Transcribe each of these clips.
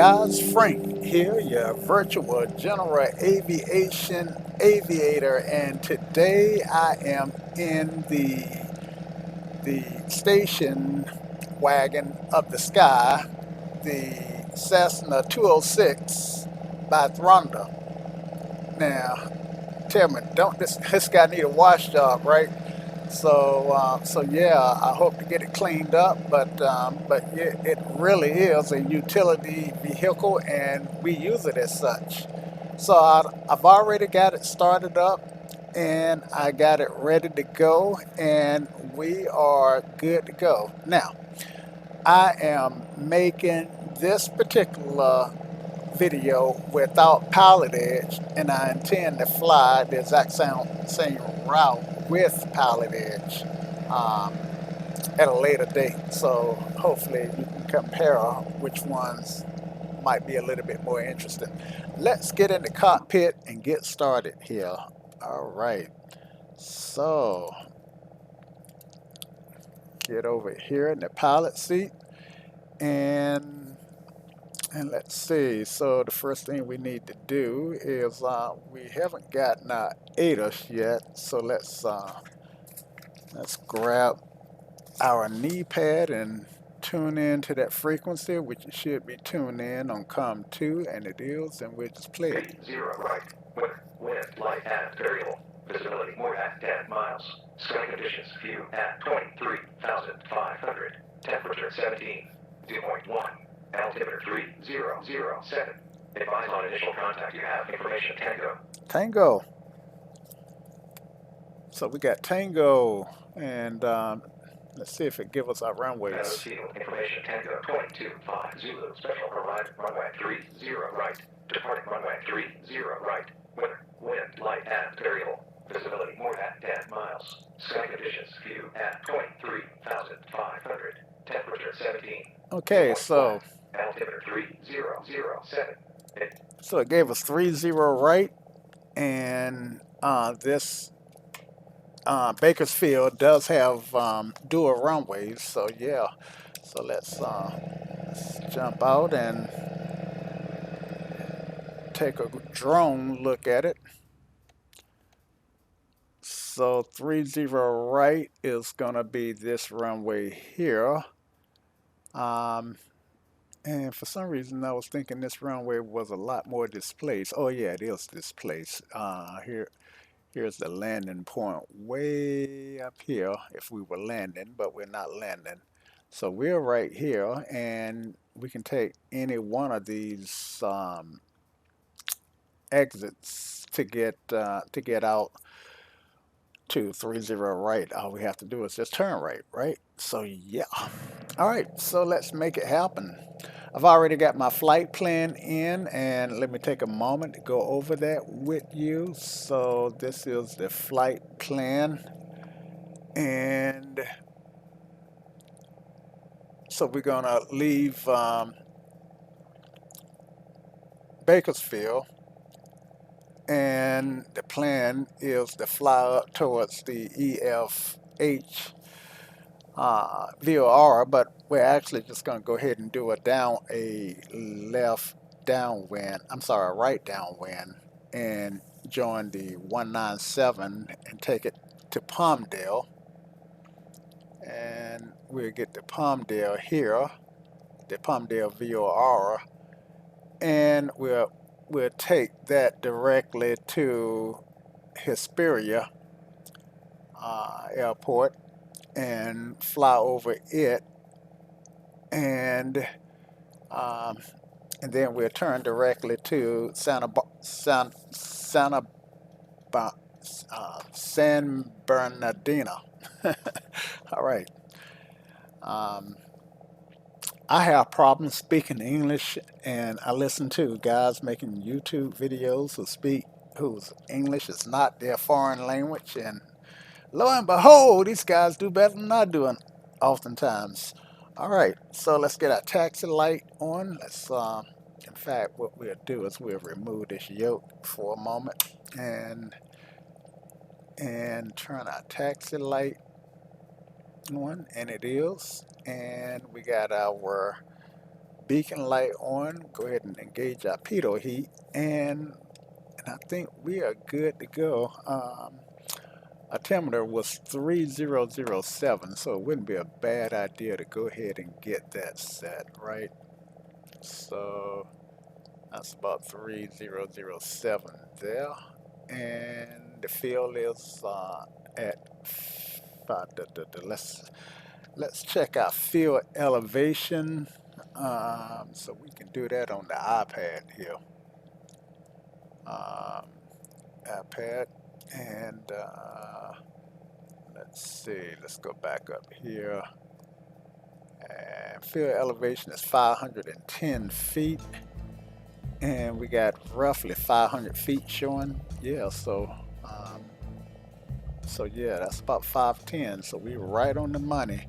guys, Frank here, your virtual general aviation aviator, and today I am in the station wagon of the sky, the Cessna 206 by Thronda. Now, tell me, don't this guy need a wash job, right? So yeah, I hope to get it cleaned up, but yeah, it really is a utility vehicle, and we use it as such. So I've already got it started up, and I got it ready to go, and we are good to go. Now, I am making this particular video without Pilot Edge, and I intend to fly the exact same route with Pilot Edge um, at a later date. So hopefully you can compare which ones might be a little bit more interesting. Let's get in the cockpit and get started here. All right. So get over here in the pilot seat and let's see. So the first thing we need to do is we haven't gotten our ATIS yet. So let's grab our knee pad and tune in to that frequency, which it should be tuned in on COM2, and it is, and we'll just play it. 0 right. Wind light at variable. Visibility more at 10 miles. Sky conditions view at 23,500. Temperature 17. Dew point 1. Altimeter 3007. Advise on initial contact. You have information Tango. Tango. So we got Tango, and let's see if it gives us our runways. Nose field information Tango 225 Zulu. Special arrival runway 30 right. Departing runway 30 right. Wind light at variable. Visibility more at 10 miles. Sky conditions view at 23,500. Temperature 17. Okay, so Altimeter 3007. so it gave us 30 right, and this Bakersfield does have dual runways. So yeah, so let's jump out and take a drone look at it. So 30 right is gonna be this runway here. And for some reason I was thinking this runway was a lot more displaced. Oh yeah, it is displaced. Here's the landing point way up here if we were landing, but we're not landing. So we're right here, and we can take any one of these exits to get out to 30 right. All we have to do is just turn right, right? So yeah. All right, so let's make it happen. I've already got my flight plan in, and let me take a moment to go over that with you. So this is the flight plan, and so we're gonna leave Bakersfield, and the plan is to fly up towards the EFH VOR, but we're actually just going to go ahead and do a left downwind, I'm sorry, a right downwind, and join the 197 and take it to Palmdale. And we'll get to Palmdale here, the Palmdale VOR, and we'll take that directly to Hesperia Airport and fly over it, and um, then we'll turn directly to San Bernardino. All right. Um, I have problems speaking English, and I listen to guys making YouTube videos whose English is not their foreign language, and lo and behold, these guys do better than I do oftentimes. All right, so let's get our taxi light on. In fact, what we'll do is we'll remove this yoke for a moment and turn our taxi light on, and it is. And we got our beacon light on. Go ahead and engage our pitot heat, and I think we are good to go. Altimeter was 3007, so it wouldn't be a bad idea to go ahead and get that set, right? So that's about 3007 there, and the field is at let's check our field elevation. So we can do that on the iPad here. iPad, and let's see, let's go back up here, and field elevation is 510 feet, and we got roughly 500 feet showing. Yeah, so yeah, that's about 510, so we were right on the money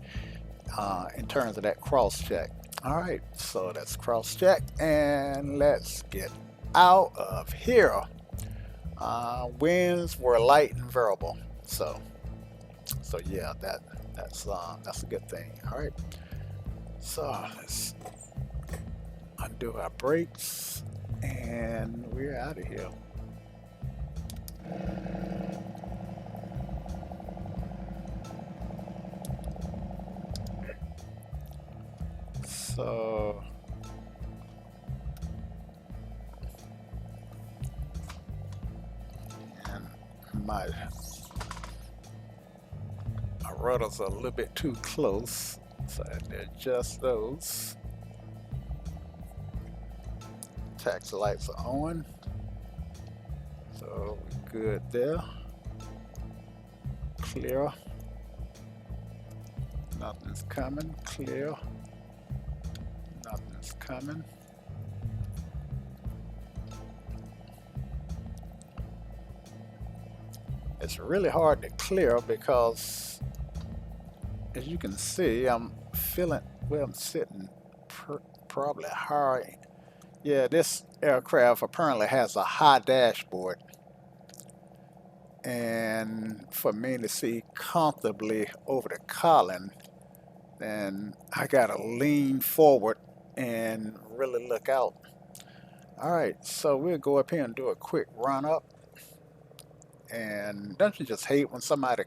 in terms of that cross check. All right, so that's cross check, and let's get out of here. Winds were light and variable, so yeah, that's a good thing. All right, so let's undo our brakes, and we're out of here. So my rudders are a little bit too close, so I had to adjust those. Taxi lights are on, so we're good there. Clear. Nothing's coming. Clear. Nothing's coming. It's really hard to clear because, as you can see, I'm sitting probably high. Yeah, this aircraft apparently has a high dashboard, and for me to see comfortably over the column, then I gotta lean forward and really look out. All right, so we'll go up here and do a quick run up. And don't you just hate when somebody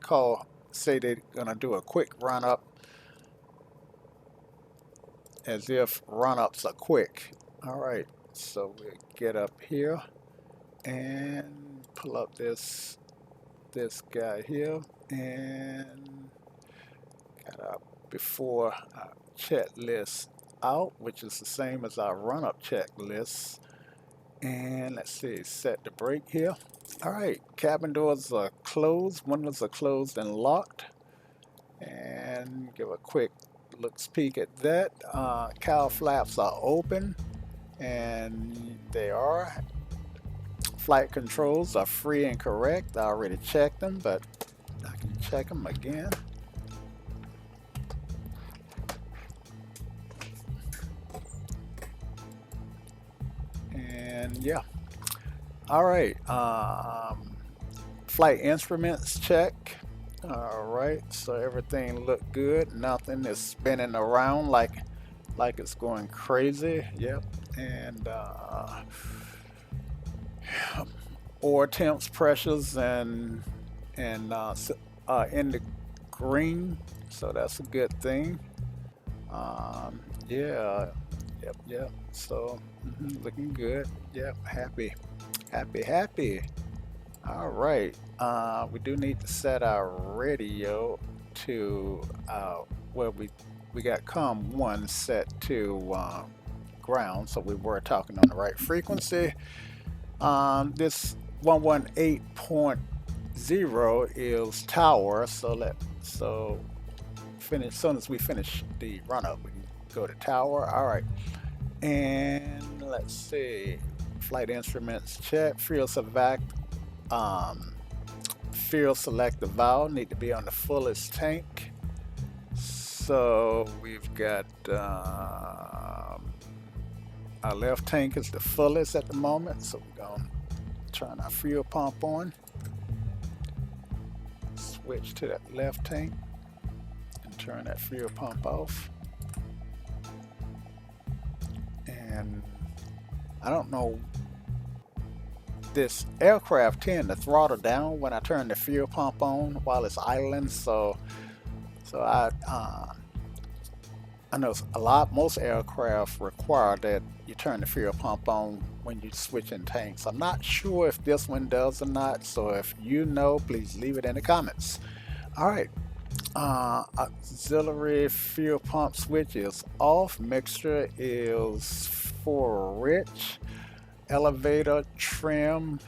say they're gonna do a quick run up, as if run ups are quick. All right, so we'll get up here and pull up this guy here, and got our before our checklist out, which is the same as our run up checklist. And let's see, set the brake here. All right, cabin doors are closed, windows are closed and locked. And give a quick looks peek at that. Cowl flaps are open, and they are. Flight controls are free and correct. I already checked them, but I can check them again. And yeah. All right, flight instruments check. All right, so everything looked good. Nothing is spinning around like it's going crazy. Yep, and oar temps, pressures, and in the green, so that's a good thing. Yeah, yep. So looking good. Yep, happy. All right, we do need to set our radio to we got COM1 set to ground, so we were talking on the right frequency. This 118.0 is tower, so finish. As soon as we finish the run up, we can go to tower. All right, and let's see. Flight instruments check. Fuel select the valve need to be on the fullest tank. So we've got our left tank is the fullest at the moment. So we're gonna turn our fuel pump on. Switch to that left tank and turn that fuel pump off. And I don't know, this aircraft tend to throttle down when I turn the fuel pump on while it's idling. So I know most aircraft require that you turn the fuel pump on when you switch in tanks. I'm not sure if this one does or not. So if you know, please leave it in the comments. All right. Auxiliary fuel pump switch is off. Mixture is for rich. Elevator trim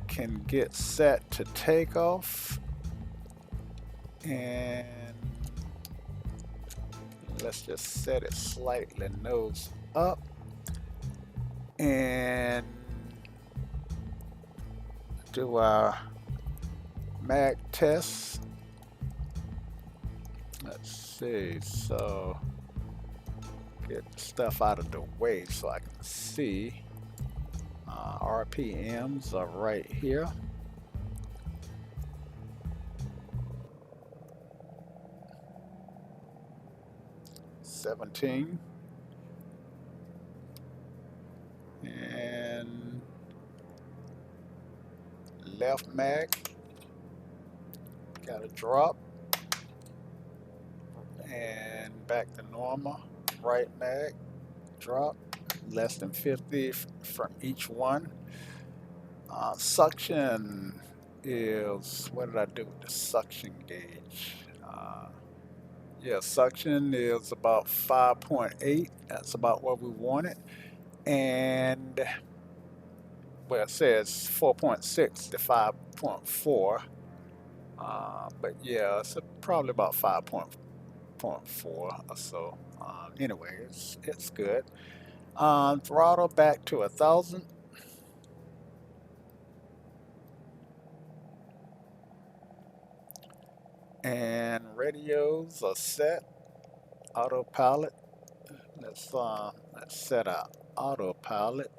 can get set to takeoff. And let's just set it slightly nose up. And do our mag test. Let's see. So get stuff out of the way so I can see. RPMs are right here. $17. And left mag got a drop, and back to normal. Right mag drop, less than 50 from each one. Suction is, what did I do with the suction gauge? Yeah, suction is about 5.8. That's about what we wanted. And well, it says 4.6 to 5.4. But yeah, it's probably about 5.4 or so. Anyway, it's good. Throttle back to 1,000. And radios are set. Autopilot. Let's set our autopilot.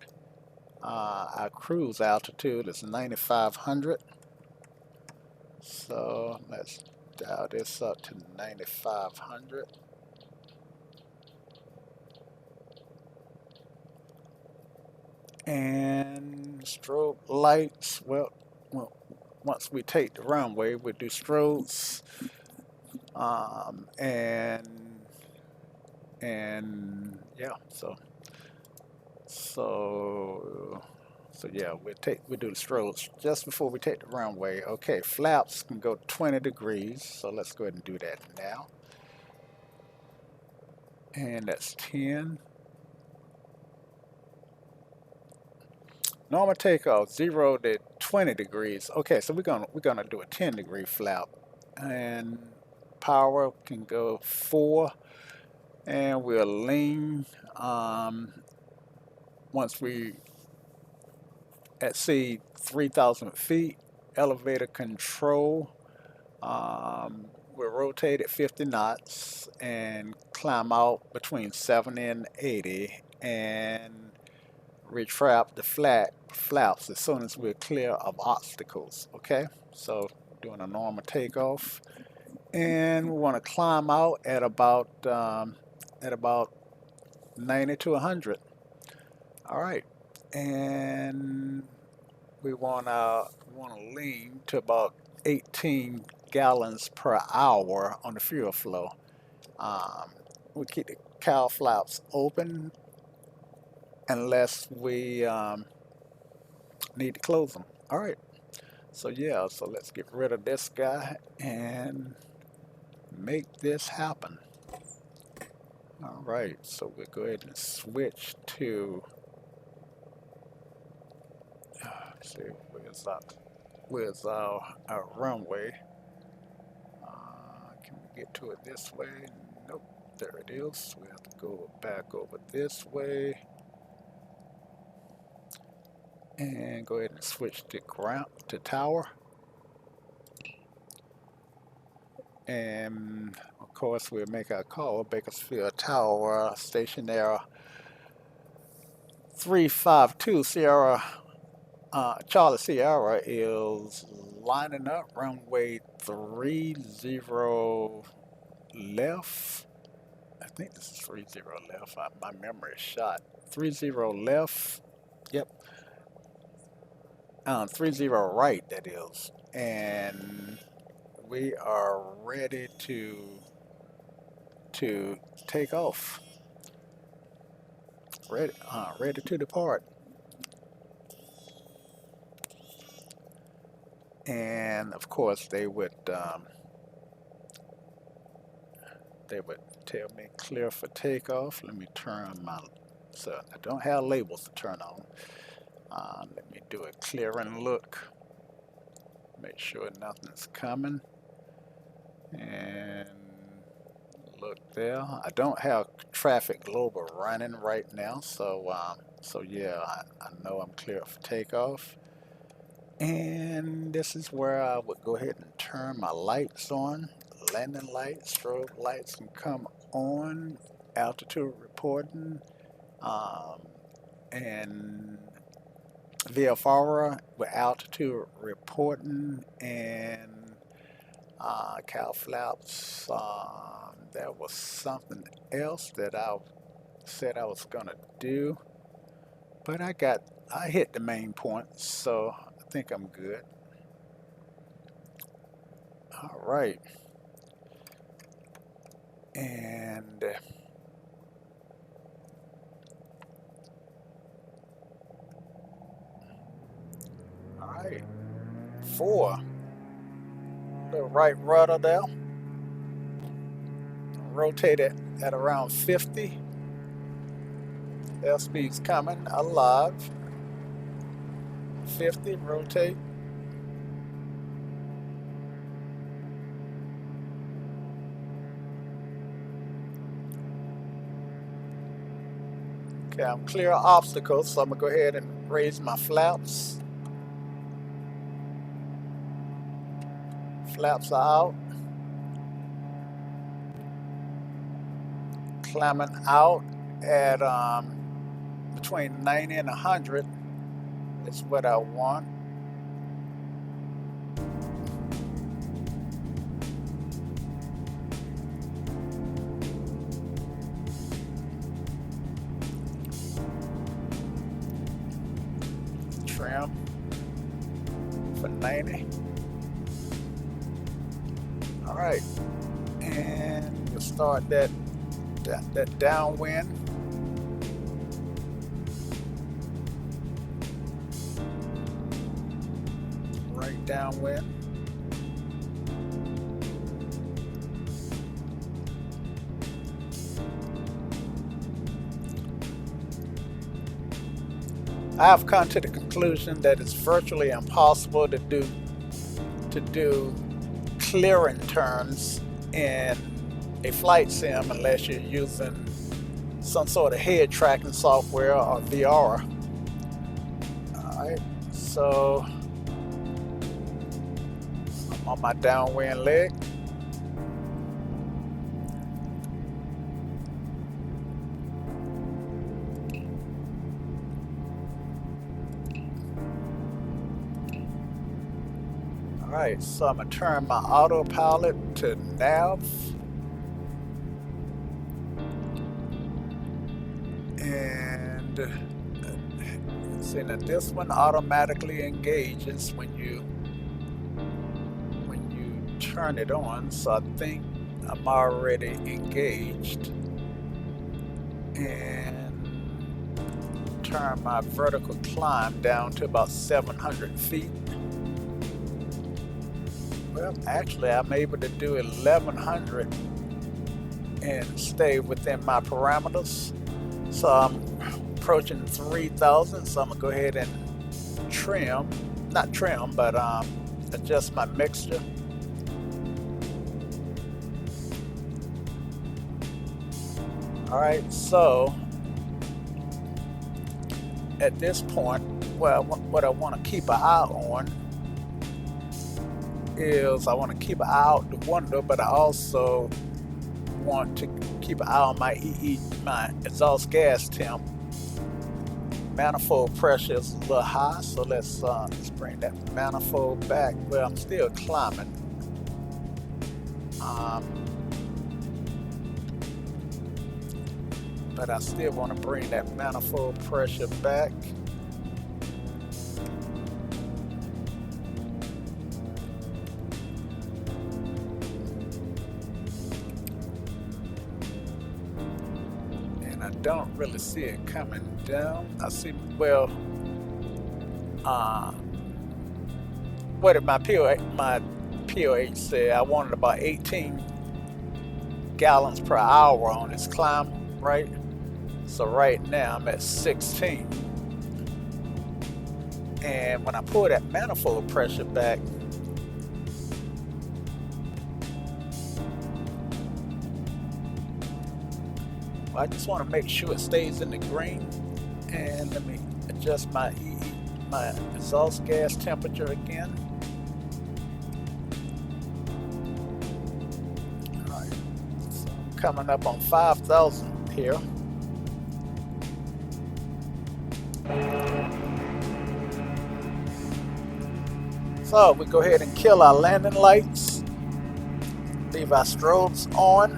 Our cruise altitude is 9,500. So let's dial this up to 9,500. And strobe lights. Well, once we take the runway, we do strobes. And yeah, so yeah, we do the strobes just before we take the runway. Okay, flaps can go 20 degrees, so let's go ahead and do that now. And that's 10. Normal takeoff 0 to 20 degrees. Okay, so we're gonna do a 10-degree flap, and power can go 4, and we'll lean. Once we exceed 3,000 feet, elevator control. We'll rotate at 50 knots and climb out between 70 and 80, and retrap the flaps as soon as we're clear of obstacles. Okay, so doing a normal takeoff, and we want to climb out at about 90 to 100. All right, and we want to lean to about 18 gallons per hour on the fuel flow. We keep the cowl flaps open unless we need to close them. All right. So yeah, so let's get rid of this guy and make this happen. All right. So we'll go ahead and switch to. Let's see, where's our runway? Can we get to it this way? Nope. There it is. We have to go back over this way. And go ahead and switch to ground to tower. And of course we'll make our call. Bakersfield Tower, stationary 352 Sierra Charlie Sierra is lining up, runway 30 left. think this is 30 left. My memory is shot. 30 left. Yep. 30 right, that is. And we are ready to take off. Ready to depart. And of course, they would tell me clear for takeoff. Let me turn my, so I don't have labels to turn on. Let me do a clear and look. Make sure nothing's coming. And look there. I don't have traffic global running right now, so yeah, I know I'm clear for takeoff. And this is where I would go ahead and turn my lights on. Landing lights, strobe lights can come on. Altitude reporting, and VFR with altitude reporting, and cow flaps. There was something else that I said I was gonna do, but I hit the main point, so I think I'm good. All right, and all right, 4. The right rudder there. Rotate it at around 50. Airspeed's coming alive. 50, rotate. Okay, I'm clear of obstacles, so I'm gonna go ahead and raise my flaps. Flaps are out. Climbing out at between 90 and 100 is what I want. Trim for 90. All right, and we'll start that downwind. Right downwind. I have come to the conclusion that it's virtually impossible to do clearing turns in a flight sim unless you're using some sort of head tracking software or VR. Alright, so I'm on my downwind leg. Alright, so I'm gonna turn my autopilot to nav. And see, now this one automatically engages when you turn it on, so I think I'm already engaged. And turn my vertical climb down to about 700 feet. Well, actually I'm able to do 1100 and stay within my parameters. So I'm approaching 3,000, so I'm gonna go ahead and adjust my mixture. All right, so at this point, well, what I want to keep an eye on is I want to keep an eye out the window, but I also want to keep an eye on my my exhaust gas temp. Manifold pressure is a little high, so let's bring that manifold back. Well, I'm still climbing. but I still want to bring that manifold pressure back. And I don't really see it coming down. I see, well, what did my POH say? I wanted about 18 gallons per hour on this climb, right? So right now I'm at 16. And when I pull that manifold pressure back, I just want to make sure it stays in the green. And let me adjust my exhaust gas temperature again. All right, so I'm coming up on 5,000 here. So we go ahead and kill our landing lights, leave our strobes on,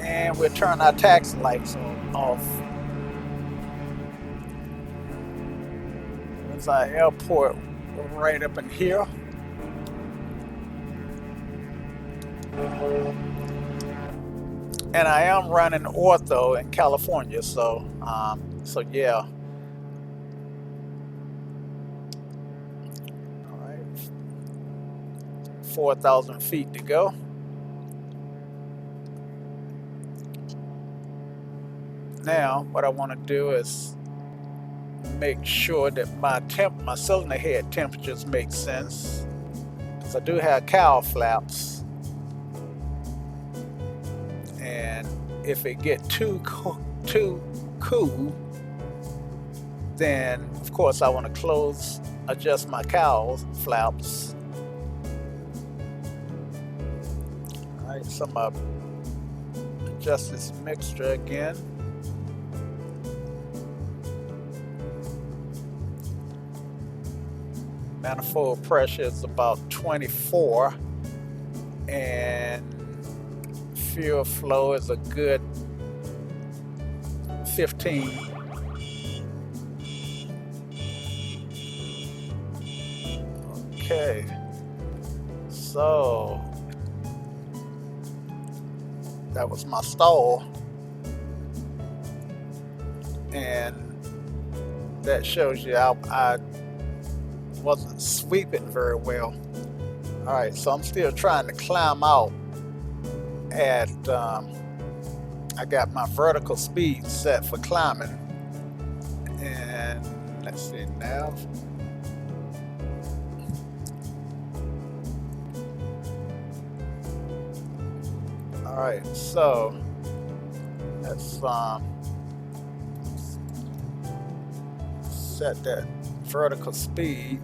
and we'll turn our taxi lights off. There's our airport right up in here. And I am running ortho in California, so yeah. 4,000 feet to go. Now, what I want to do is make sure that my cylinder head temperatures make sense, because I do have cowl flaps, and if it get too cool, then of course I want to adjust my cowl flaps. So I'm going to adjust this mixture again. Manifold pressure is about 24, and fuel flow is a good 15. Okay, so that was my stall, and that shows you I wasn't sweeping very well. All right, so I'm still trying to climb out at I got my vertical speed set for climbing, and let's see now. All right, so let's set that vertical speed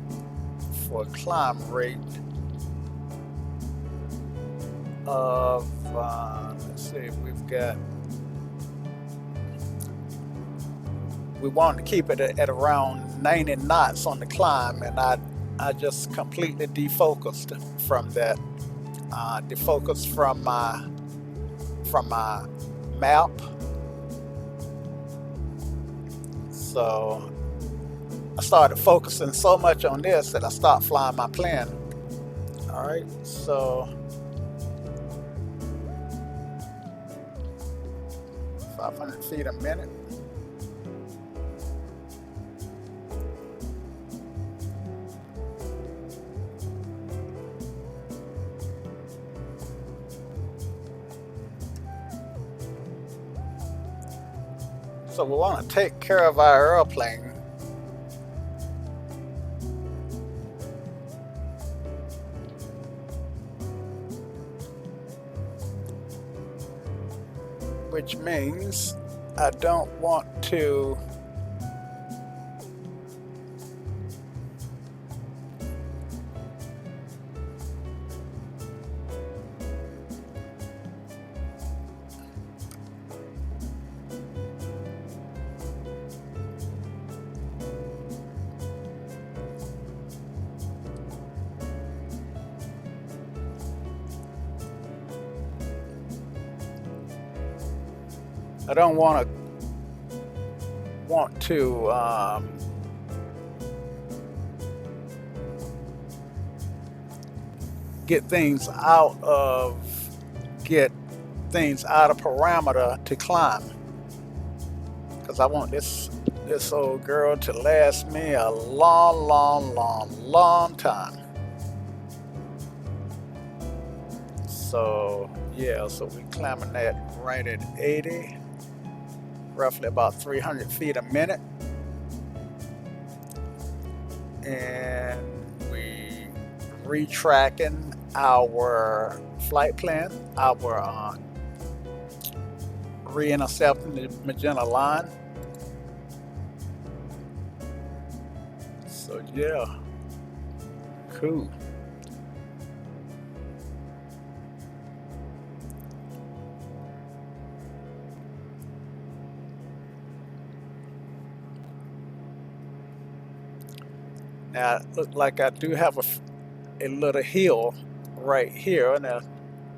for a climb rate of, let's see, we want to keep it at around 90 knots on the climb, and I just completely defocused from that, defocused from my map. So I started focusing so much on this that I stopped flying my plane. All right, so 500 feet a minute. So we want to take care of our airplane. Which means I don't want to I don't want to get things get things out of parameter to climb, because I want this old girl to last me a long time. So yeah, so we climbing that right at 80, roughly about 300 feet a minute, and we retracking our flight plan, our re-intercepting the Magenta line. So yeah, cool. Now it look like I do have a little hill right here, and a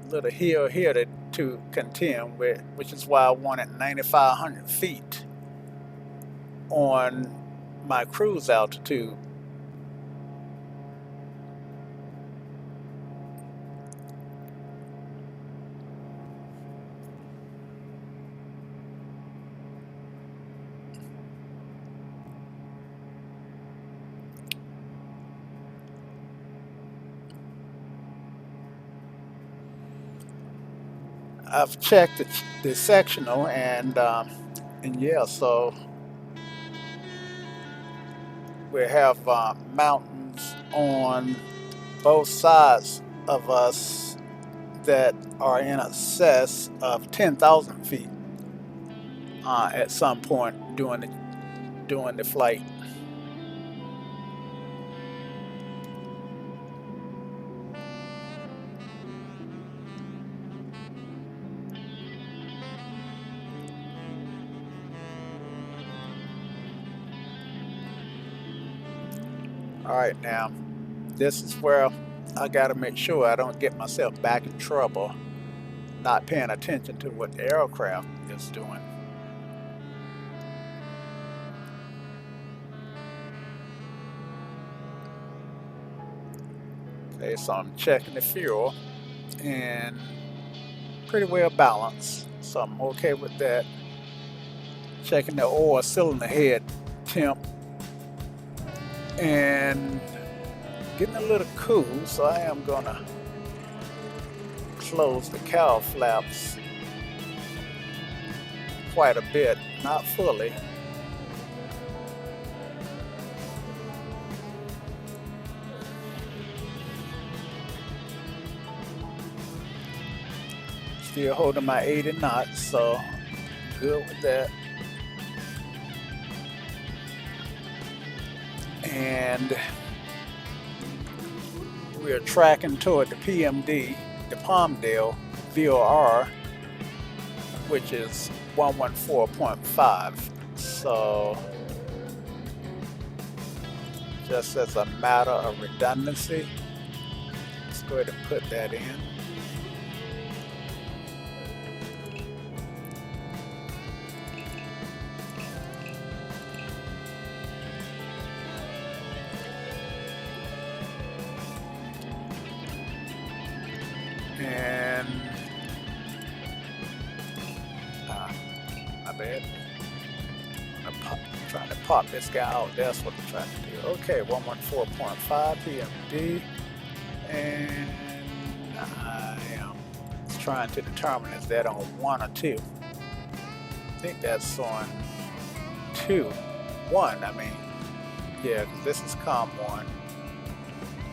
little hill here to contend with, which is why I wanted 9,500 feet on my cruise altitude. I've checked the sectional, and yeah, so we have mountains on both sides of us that are in excess of 10,000 feet at some point during the flight. All right, now this is where I got to make sure I don't get myself back in trouble not paying attention to what the aircraft is doing. Okay, so I'm checking the fuel, and pretty well balanced, so I'm okay with that. Checking the oil cylinder head temp, and getting a little cool, so I am gonna close the cowl flaps quite a bit, not fully. Still holding my 80 knots, so good with that. And we are tracking toward the PMD, the Palmdale VOR, which is 114.5. So just as a matter of redundancy, let's go ahead and put that in. And my bad. I'm trying to pop this guy out. That's what I'm trying to do. Okay, 114.5 PMD, and I am trying to determine is that on 1 or 2. I think that's on 2. 1. I mean, yeah, this is COM 1.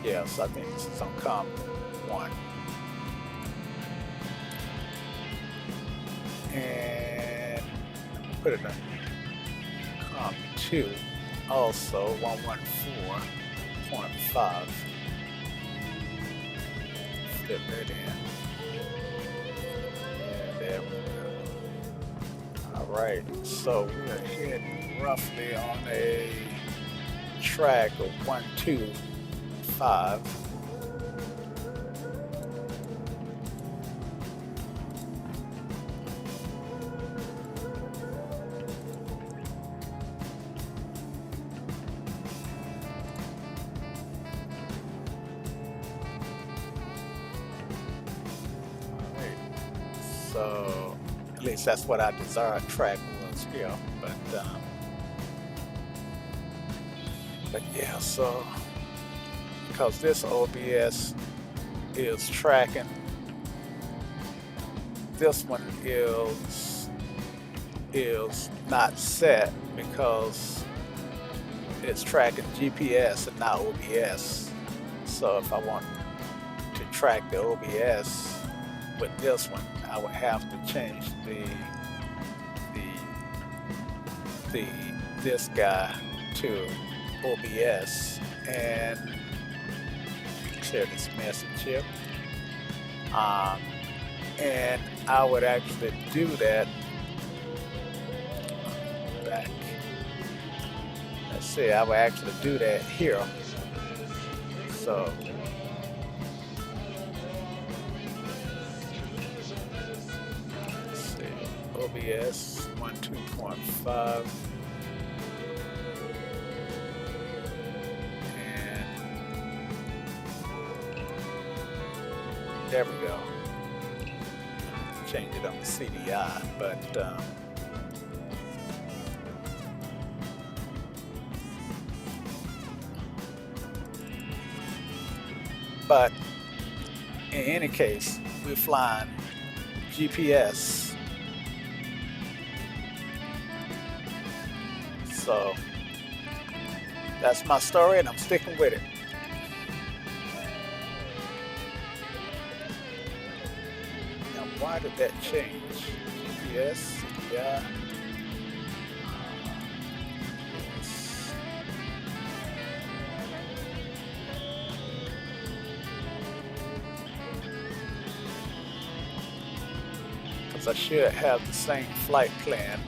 Yes, I think this is on COM 1. And put it in COM 2, also 114.5. Flip that in. And there we go. Alright, so we're heading roughly on a track of 125. So at least that's what our desired track was here. But yeah, so because this OBS is tracking, this one is not set because it's tracking GPS and not OBS. So if I want to track the OBS with this one, I would have to change this guy to OBS and clear this message here. And I would actually do that back. Let's see, I would actually do that here. So let's see, OBS 1.2.5. There we go. Change it on the CDI, but in any case, we're flying GPS. So that's my story, and I'm sticking with it. Why did that change? GPS, CDI. Because I should have the same flight plan.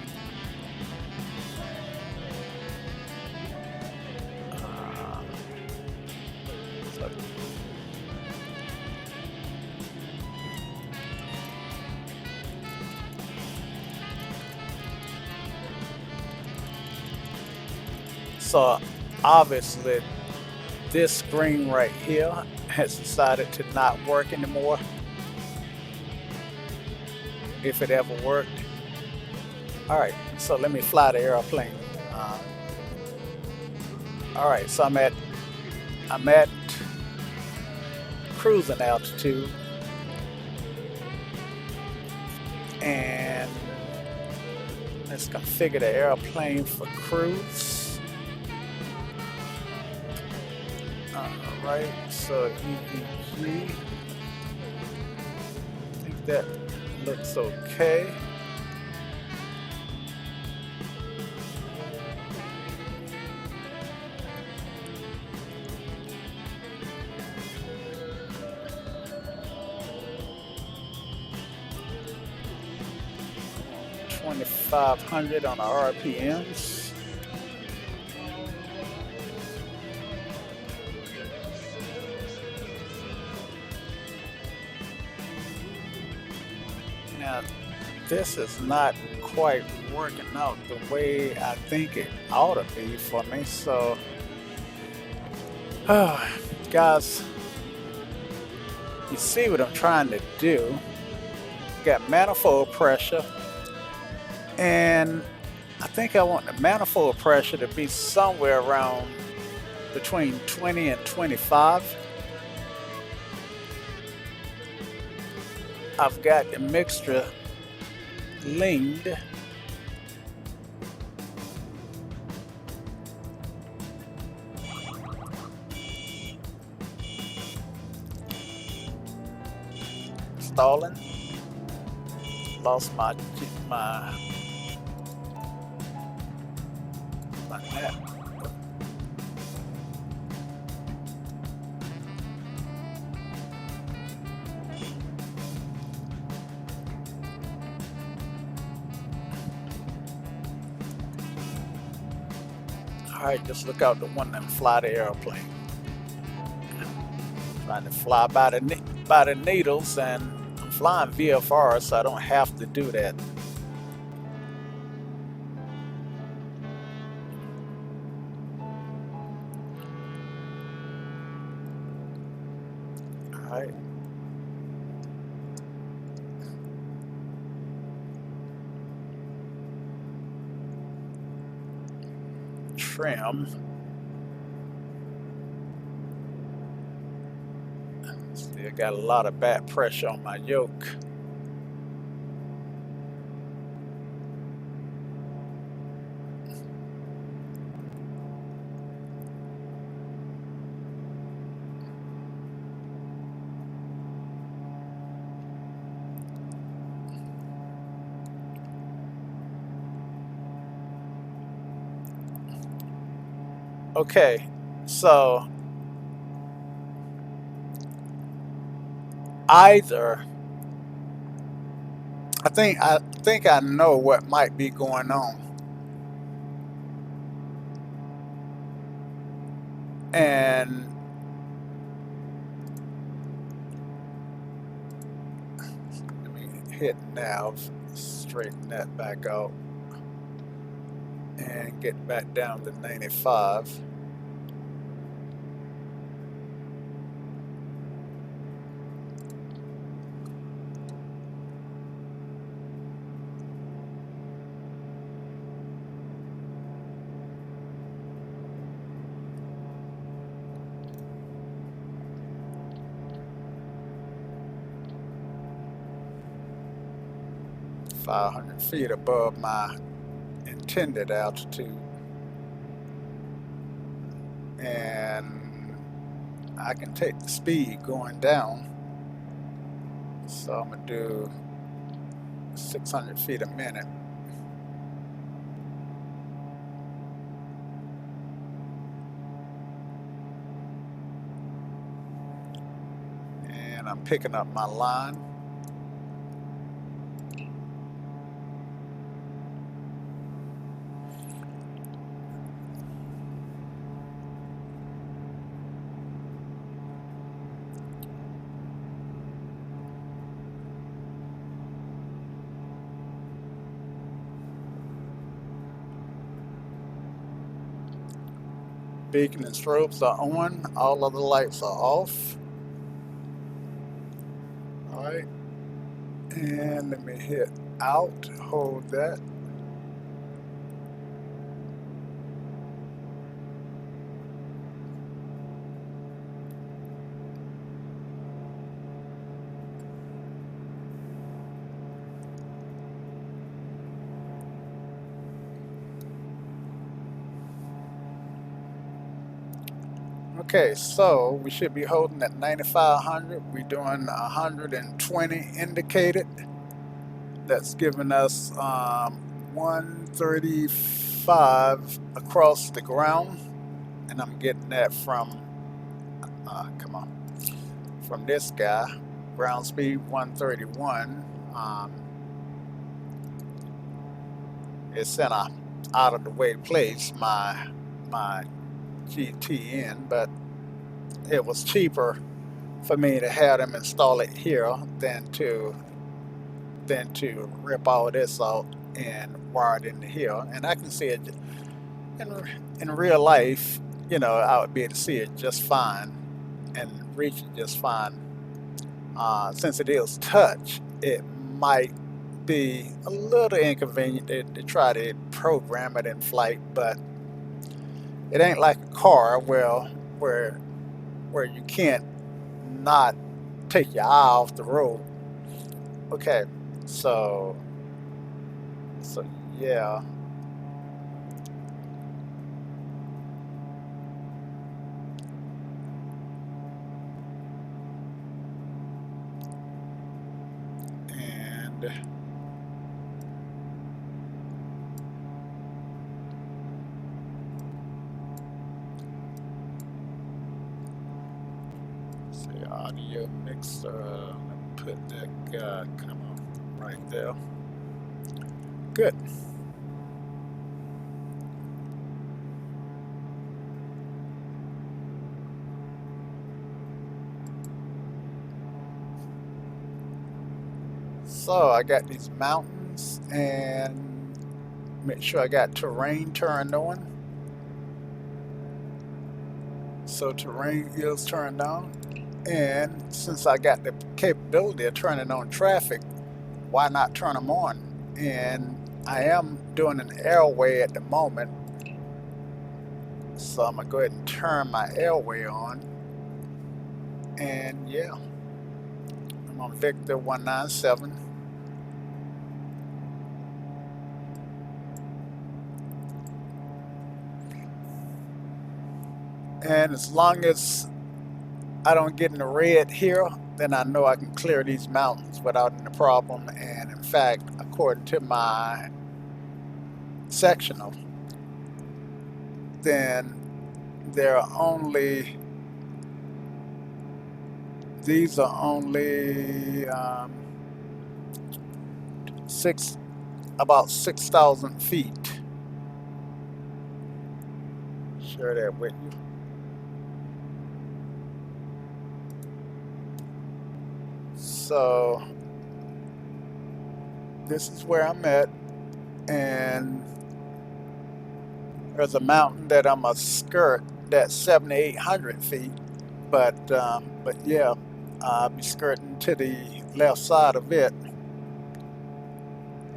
So obviously this screen right here has decided to not work anymore, if it ever worked. All right, so let me fly the airplane. All right, so I'm at cruising altitude, and let's configure the airplane for cruise. Right, so EEG, I think that looks okay. $2,500 on the RPMs. Now, this is not quite working out the way I think it ought to be for me. So, guys, you see what I'm trying to do. Got manifold pressure, and I think I want the manifold pressure to be somewhere around between 20 and 25. I've got the mixture leaned. Stalling. Lost my net. All right, just look out the one that fly the airplane. Trying to fly by the needles, and I'm flying VFR, so I don't have to do that. All right. trim. Still got a lot of back pressure on my yoke. Okay, so either I think I know what might be going on. And let me hit nav, straighten that back out, and get back down to 95. $500 above my intended altitude, and I can take the speed going down. So I'm gonna do 600 feet a minute. And I'm picking up my line. Beacon and strobes are on, all other lights are off. All right, and let me hit out, hold that. Okay, so we should be holding at 9,500. We're doing 120 indicated. That's giving us 135 across the ground, and I'm getting that from from this guy. Ground speed 131. It's in a out of the way place, my GTN, but it was cheaper for me to have them install it here than to rip all this out and wire it into here. And I can see it in real life. I would be able to see it just fine and reach it just fine. Since it is touch, it might be a little inconvenient to try to program it in flight, but it ain't like a car where you can't not take your eye off the road. Okay, so yeah. And say audio mixer. Let me put that guy right there. Good. So I got these mountains, and make sure I got terrain turned on. So terrain is turned on, and since I got the capability of turning on traffic, why not turn them on? And I am doing an airway at the moment, So I'm gonna go ahead and turn my airway on. And yeah, I'm on Victor 197. And as long as I don't get in the red here, then I know I can clear these mountains without any problem. And in fact, according to my sectional, then there are only, these are only about 6,000 feet. Share that with you. So this is where I'm at, and there's a mountain that I'm a skirt that's 7,800 feet, but yeah, I'll be skirting to the left side of it,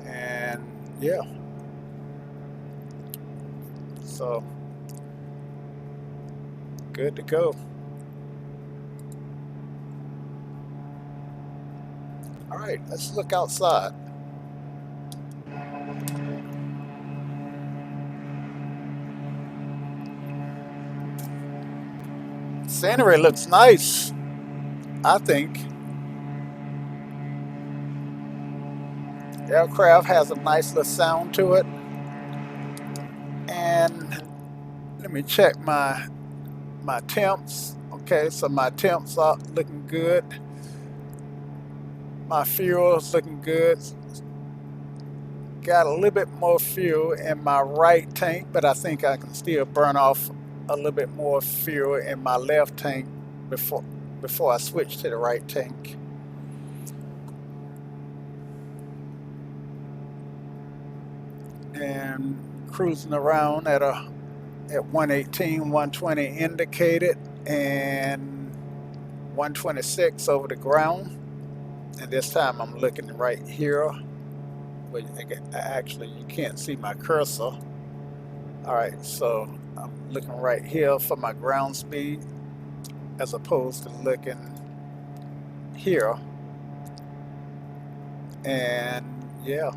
and yeah, so good to go. All right, let's look outside. Scenery looks nice, I think. Aircraft has a nice little sound to it. And let me check my temps. Okay, so my temps are looking good. My fuel is looking good. Got a little bit more fuel in my right tank, but I think I can still burn off a little bit more fuel in my left tank before I switch to the right tank. And cruising around at 118, 120 indicated, and 126 over the ground. And this time I'm looking right here. But actually, you can't see my cursor. All right, so I'm looking right here for my ground speed as opposed to looking here. And yeah.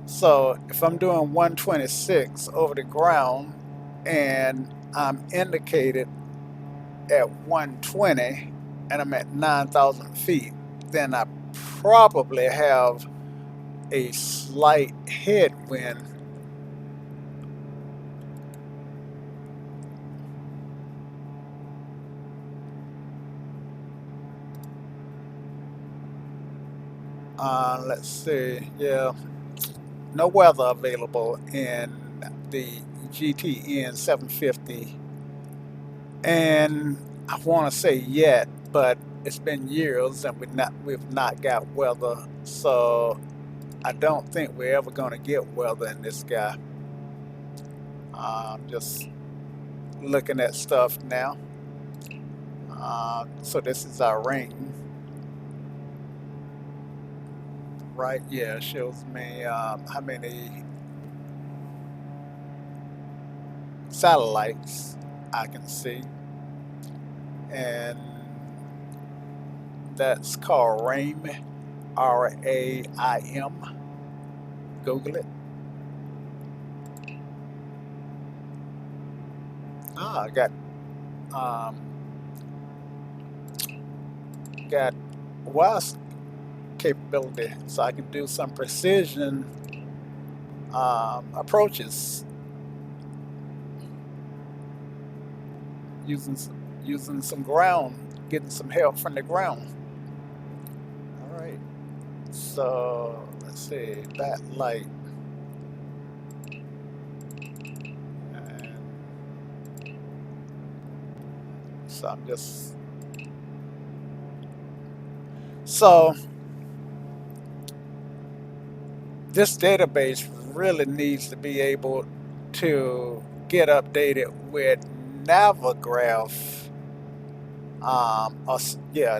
So if I'm doing 126 over the ground and I'm indicated at 120 and I'm at 9,000 feet, then I probably have a slight headwind. Let's see, yeah, no weather available in the GTN 750. And I want to say yet, but it's been years and we've not got weather, so I don't think we're ever going to get weather in this guy. Just looking at stuff now. So this is our ring, right? Yeah, it shows me how many satellites I can see, and that's called RAIM, RAIM. Google it. I um, got WASP capability, so I can do some precision approaches using some ground, getting some help from the ground. All right. So let's see, bat light. And so I'm just so this database really needs to be able to get updated with Navigraph,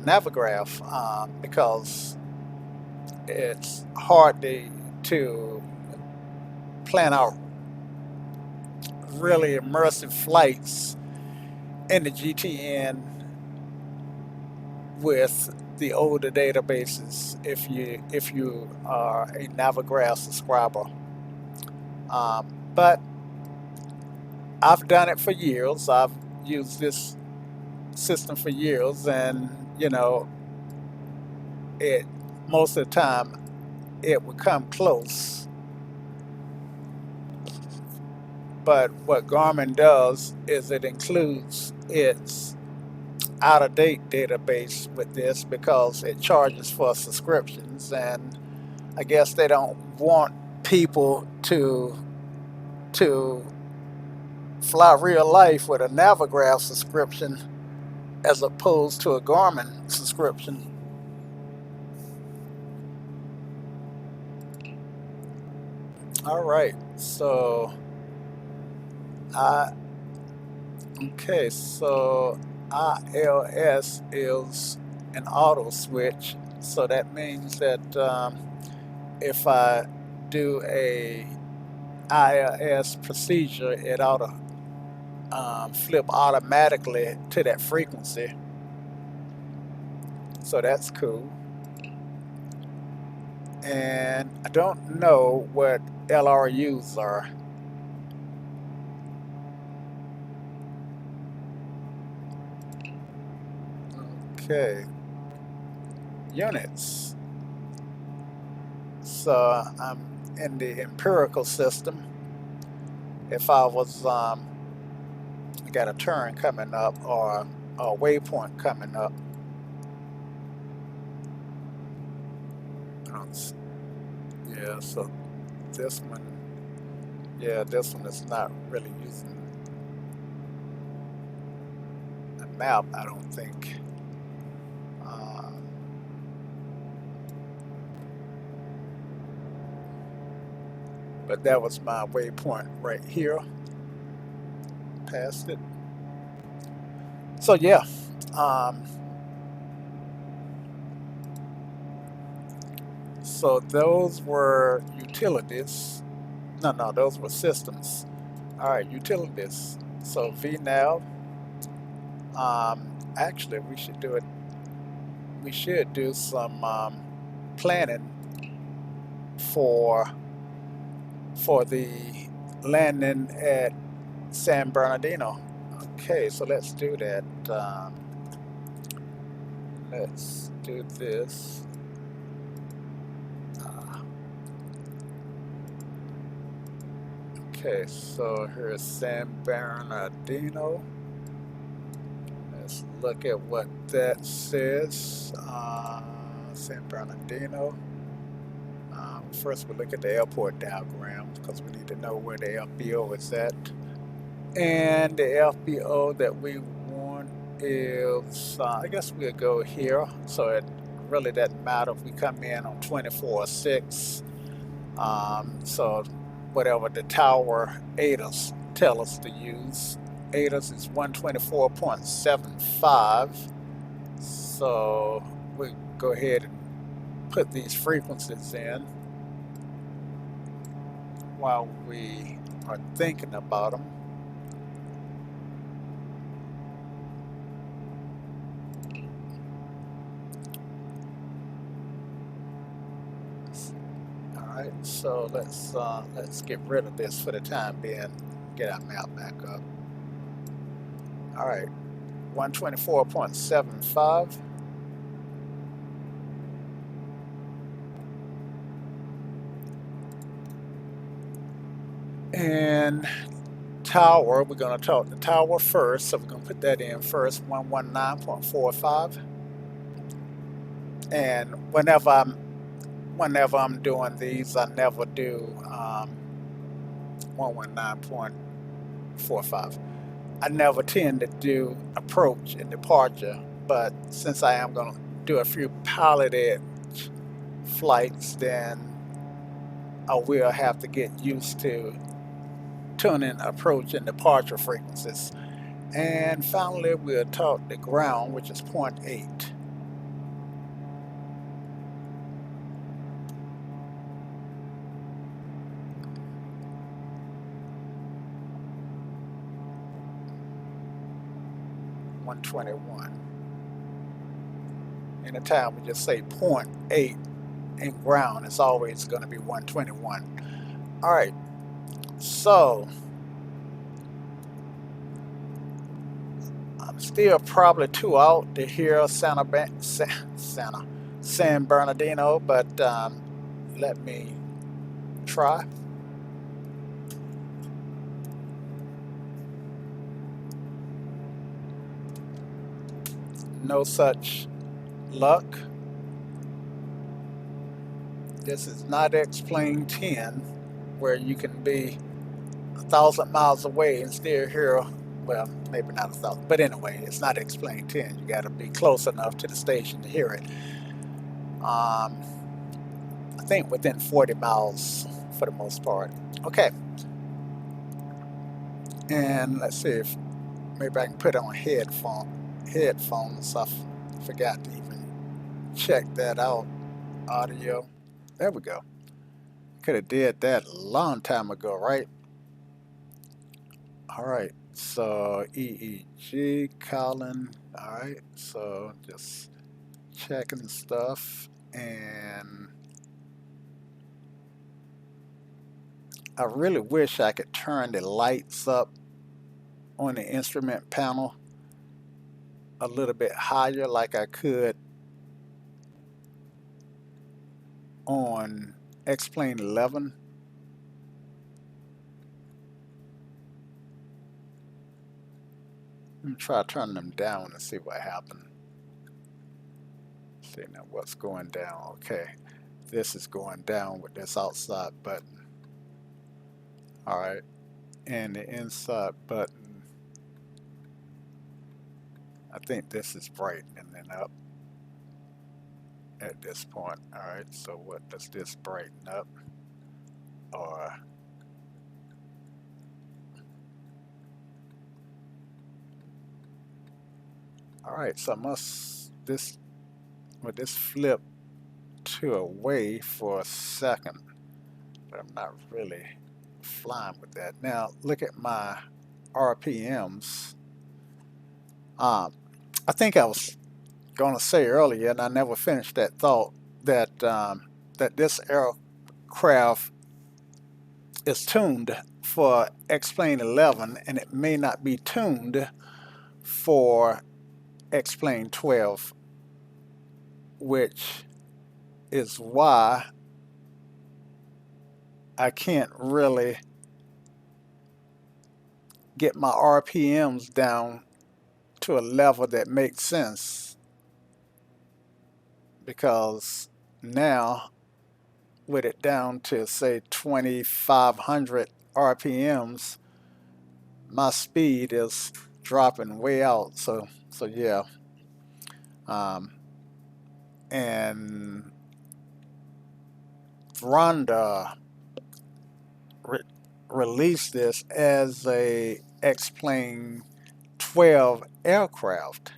Navigraph, because it's hard to plan out really immersive flights in the GTN with the older databases if you are a Navigraph subscriber. But I've done it for years. I've used this system for years, and you know, it most of the time it would come close. But what Garmin does is it includes its out of date database with this because it charges for subscriptions, and I guess they don't want people to fly real life with a Navigraph subscription as opposed to a Garmin subscription. All right, so I okay, so ILS is an auto switch, so that means that if I do a ILS procedure, it ought to flip automatically to that frequency. So that's cool. And I don't know what LRUs are. Okay, units. So I'm in the empirical system. If I was got a turn coming up or a waypoint coming up, yeah. So this one, yeah, this one is not really using a map, I don't think. But that was my waypoint right here. Past it. So yeah, so those were utilities. No, those were systems. All right, utilities. So VNav. Actually, we should do it. We should do some planning for the landing at San Bernardino. Okay, so let's do that. Let's do this. Okay, so here's San Bernardino. Let's look at what that says. San Bernardino. First, we look at the airport diagram because we need to know where the FBO is at. And the FBO that we want is, I guess we'll go here. So it really doesn't matter if we come in on 24/6. So whatever the tower ATIS tell us to use. ATIS is 124.75. So we go ahead and put these frequencies in while we are thinking about them. All right, so let's get rid of this for the time being. Get our map back up. All right, 124.75. And tower, we're going to talk the tower first, so we're going to put that in first, 119.45. And whenever I'm doing these, I never do 119.45. I never tend to do approach and departure, but since I am going to do a few piloted flights, then I will have to get used to tuning approach and departure frequencies. And finally, we'll talk the ground, which is 0.8. 121. Anytime we just say 0.8 in ground, it's always going to be 121. All right, so I'm still probably too out to hear San Bernardino, but let me try. No such luck. This is not X-Plane 10, where you can be 1,000 miles away and still hear, well, maybe not 1,000, but anyway, it's not X-Plane 10. You got to be close enough to the station to hear it. I think within 40 miles for the most part. Okay. And let's see if maybe I can put on headphones. I forgot to even check that out. Audio. There we go. Could have did that a long time ago, right? All right. So EEG, Colin. All right. So just checking stuff, and I really wish I could turn the lights up on the instrument panel a little bit higher like I could on X-Plane 11. Let me try turning them down and see what happens. See now what's going down. Okay, this is going down with this outside button. All right, and the inside button, I think this is brightening up at this point. All right, so what does this brighten up? Or all right, so this flip to away for a second, but I'm not really flying with that. Now look at my RPMs. I think I was going to say earlier, and I never finished that thought, that that this aircraft is tuned for X-Plane 11, and it may not be tuned for X-Plane 12, which is why I can't really get my RPMs down to a level that makes sense, because now with it down to say 2,500 RPMs, my speed is dropping way out. So yeah, and Rhonda released this as a X-Plane 12 aircraft.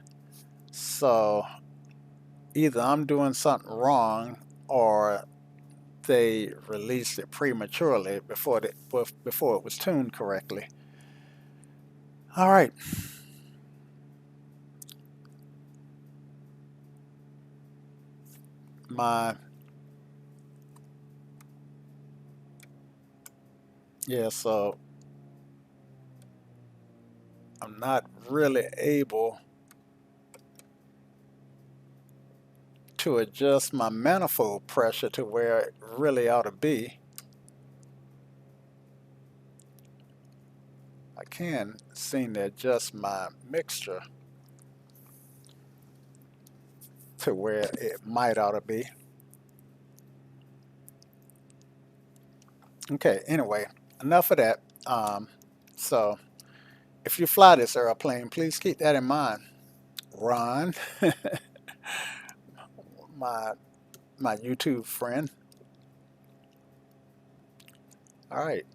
So either I'm doing something wrong, or they released it prematurely before it was tuned correctly. All right. So I'm not really able to adjust my manifold pressure to where it really ought to be. I can seem to adjust my mixture to where it might ought to be. Okay, anyway, enough of that. So if you fly this airplane, please keep that in mind. Ron, my YouTube friend. All right.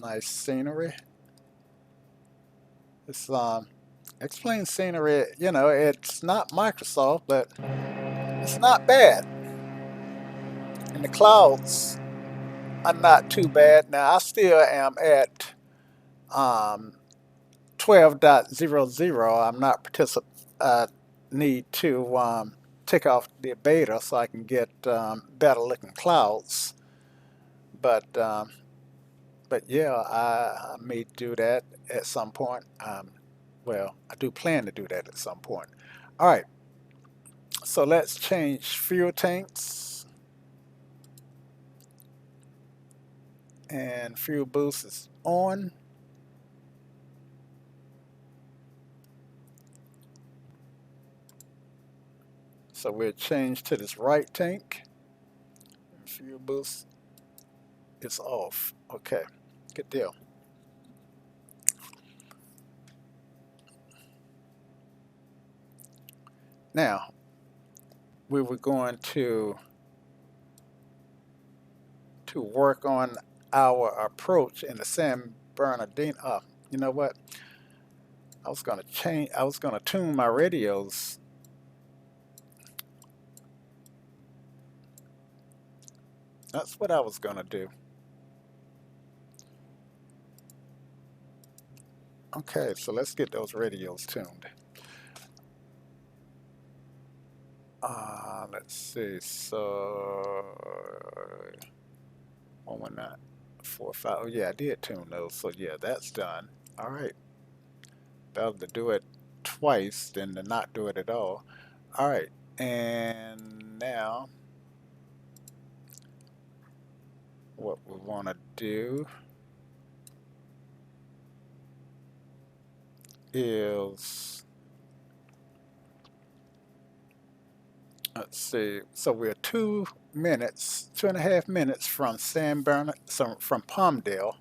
Nice scenery. It's X-Plane scenery, it's not Microsoft, but it's not bad. And the clouds are not too bad. Now I still am at 12 12.00, I'm not I need to take off the beta so I can get better looking clouds. But yeah, I may do that at some point. Well, I do plan to do that at some point. All right, so let's change fuel tanks, and fuel boost is on. So we'll change to this right tank. Fuel boost is off. Okay, good deal. Now, we were going to work on our approach in the San Bernardino. You know what? I was gonna tune my radios. That's what I was gonna do. Okay, so let's get those radios tuned. Let's see. So 119, 45. Oh yeah, I did tune those. So yeah, that's done. All right. Better to do it twice than to not do it at all. All right. And now what we want to do is, let's see, so we're 2 minutes, 2.5 minutes from San Bernard, from Palmdale,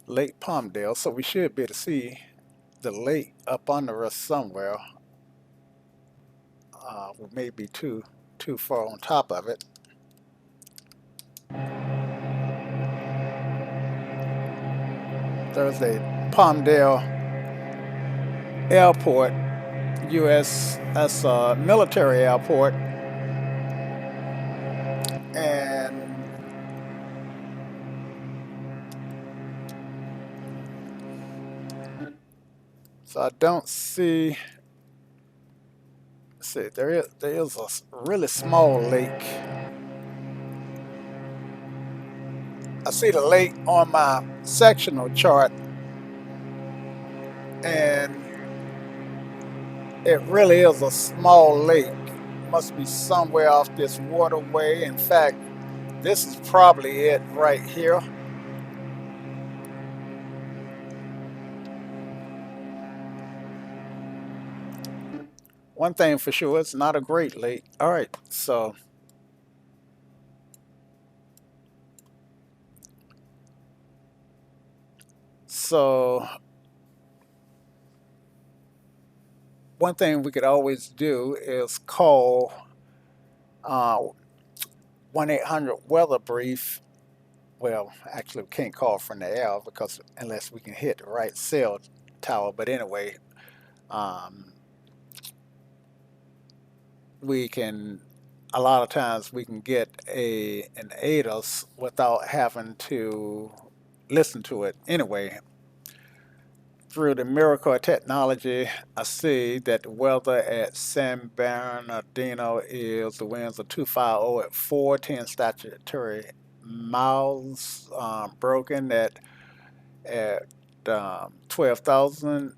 Lake Palmdale. So we should be able to see the lake up under us somewhere. We may be too far on top of it. There's a Palmdale Airport, U.S. That's a military airport, and so I don't see. See, there is a really small lake. I see the lake on my sectional chart, and it really is a small lake. Must be somewhere off this waterway. In fact, this is probably it right here. One thing for sure, it's not a great lake. All right, so one thing we could always do is call uh, 1-800 weather brief. Well, actually, we can't call from the air because unless we can hit the right cell tower. But anyway, um, we can. A lot of times we can get an ADAS without having to listen to it. Anyway, through the miracle of technology, I see that the weather at San Bernardino is the winds are 250 at 410 statutory miles, broken at 12,000.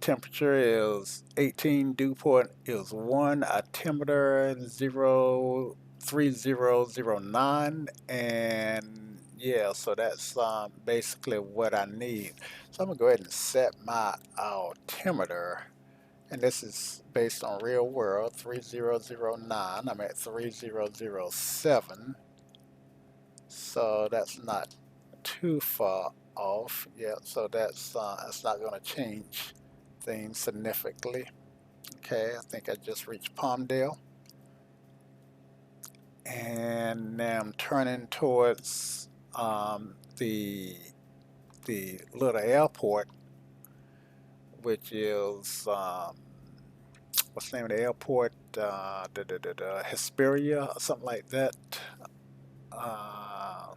Temperature is 18. Dew point is 1. Altimeter 03009. And yeah, so that's basically what I need. So I'm going to go ahead and set my altimeter. And this is based on real world 3009. I'm at 3007. So that's not too far off. Yeah, so that's not going to change things significantly. Okay, I think I just reached Palmdale, and now I'm turning towards the little airport, which is what's the name of the airport? Hesperia or something like that. Uh,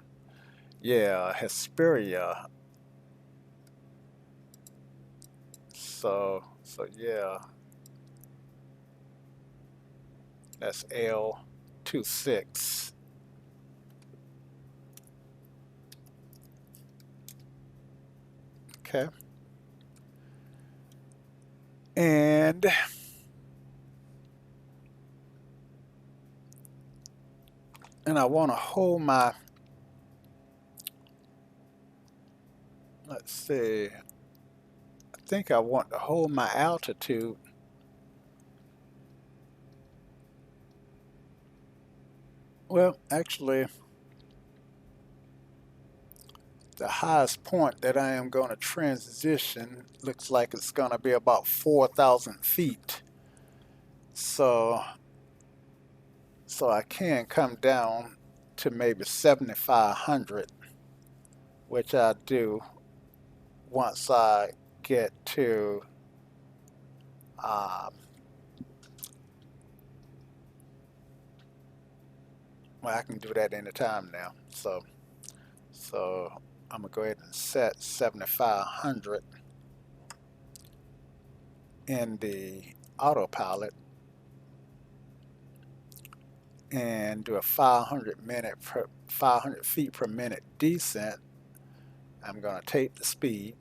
yeah, Hesperia. So yeah, that's L26. Okay. And I want to hold my, let's see, I think I want to hold my altitude. Well, actually, the highest point that I am going to transition looks like it's going to be about 4,000 feet. So, so I can come down to maybe 7,500, which I do once I get to, um, well, I can do that anytime now. So I'm gonna go ahead and set 7,500 in the autopilot and do a 500 feet per minute descent. I'm gonna take the speed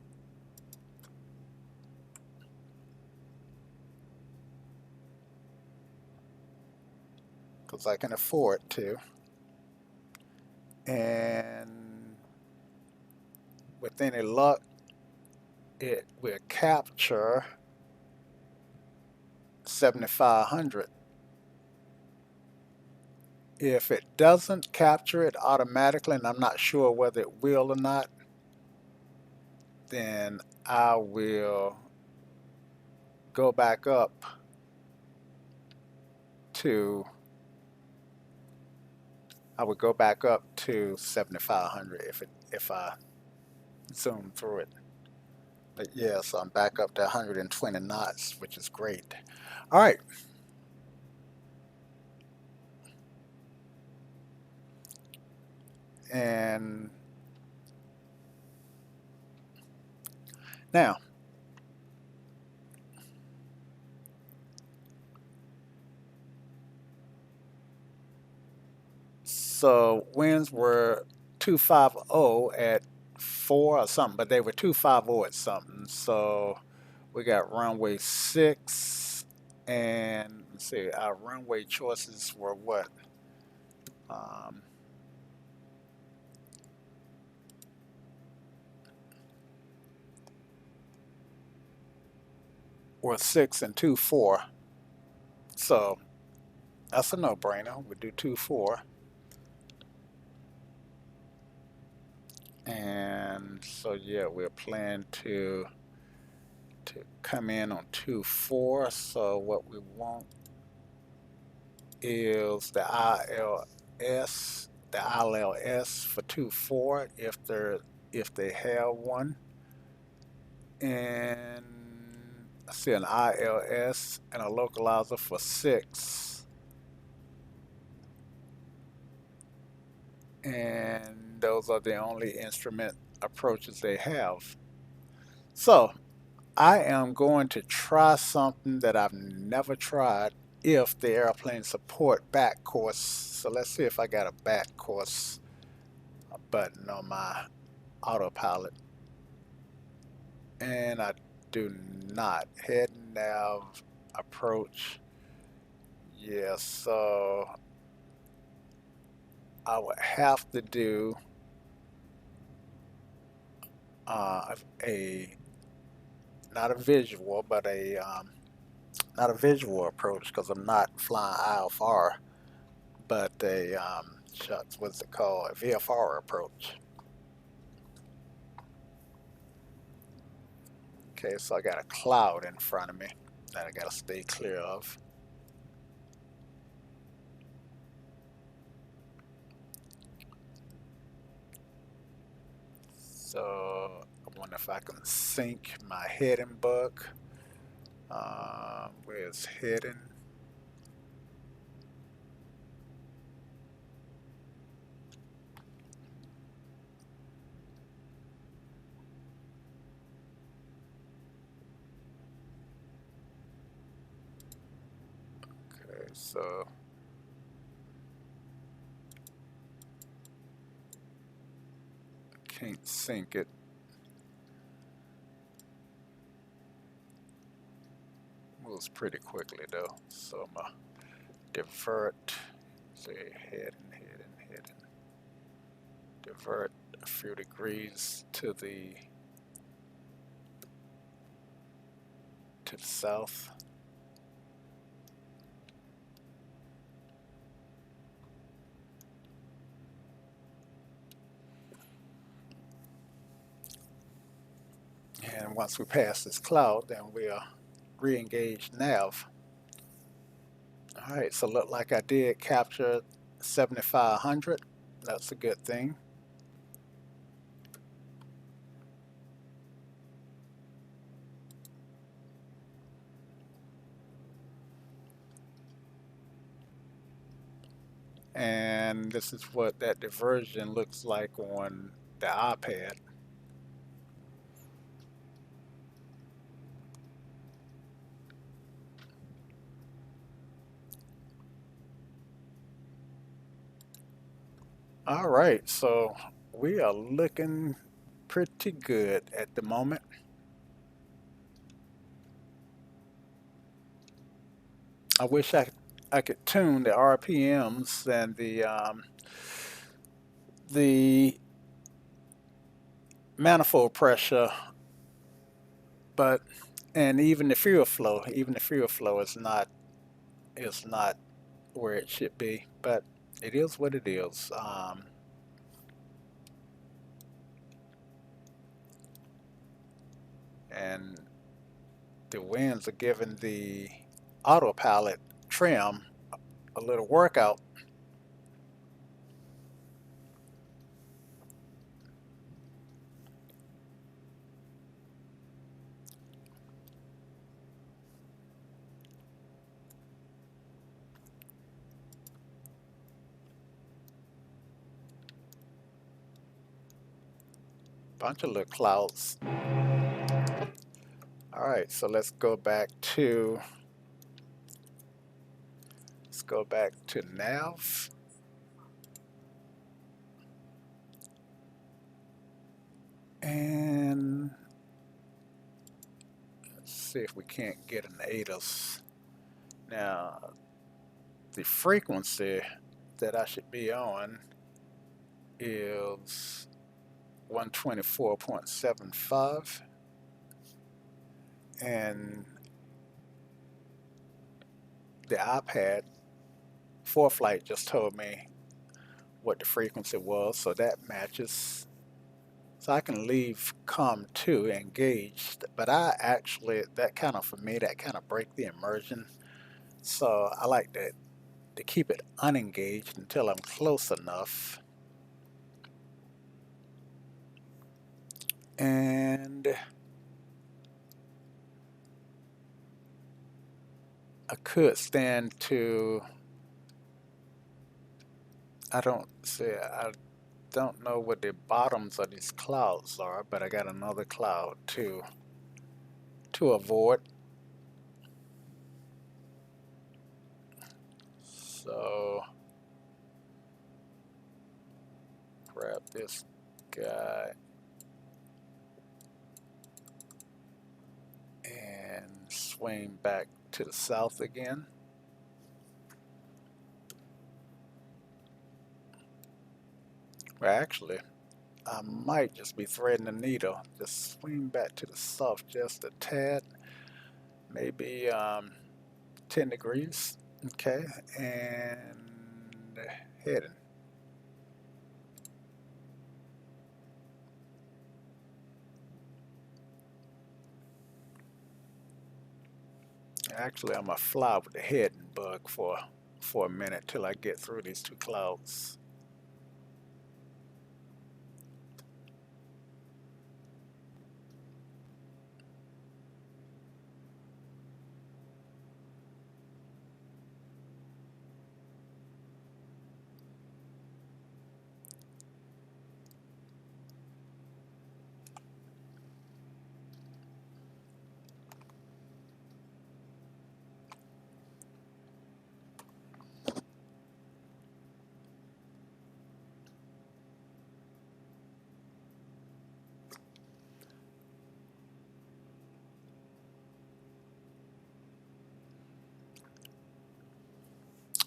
because I can afford to, and with any luck, it will capture 7,500. If it doesn't capture it automatically, and I'm not sure whether it will or not, then I will go back up to I would go back up to 7,500 if I zoom through it. But yeah, so I'm back up to 120 knots, which is great. All right. And now, so winds were 250 at 4 or something, but they were 250 at something. So we got runway 6, and let's see, our runway choices were what? Um, were 6 and 24. So that's a no-brainer. We do 24. And so yeah, we're planning to come in on 24. So what we want is the ILS for 24 if they have one. And I see an ILS and a localizer for 6. And those are the only instrument approaches they have. So I am going to try something that I've never tried if the airplane support back course. So let's see if I got a back course button on my autopilot. And I do not. Head nav approach. Yeah, so I would have to do a not a visual, but a not a visual approach because I'm not flying IFR, but a shucks, what's it called? A VFR approach. Okay, so I got a cloud in front of me that I gotta stay clear of. So I wonder if I can sync my heading book. Where's heading? so can't sync it. Moves pretty quickly though, so I'm gonna divert, say heading, divert a few degrees to the south. And once we pass this cloud, then we'll re-engage nav. All right, so look like I did capture 7,500. That's a good thing. And this is what that diversion looks like on the iPad. All right, so we are looking pretty good at the moment. I wish I could tune the RPMs and the manifold pressure, but and even the fuel flow, is not where it should be. But it is what it is. And the winds are giving the autopilot trim a little workout. Bunch of little clouds. All right, so let's go back to nav. And let's see if we can't get an ATIS. Now, the frequency that I should be on is 124.75. And the iPad ForeFlight just told me what the frequency was, so that matches. So I can leave COM2 engaged, but I actually, for me, that kind of break the immersion. So I like to keep it unengaged until I'm close enough. And I could stand to, I don't know what the bottoms of these clouds are, but I got another cloud to avoid. So grab this guy and swing back to the south again. Well, actually, I might just be threading the needle. Just swing back to the south just a tad, maybe 10 degrees. Okay, and heading. Actually, I'm gonna fly with the heading bug for a minute till I get through these two clouds.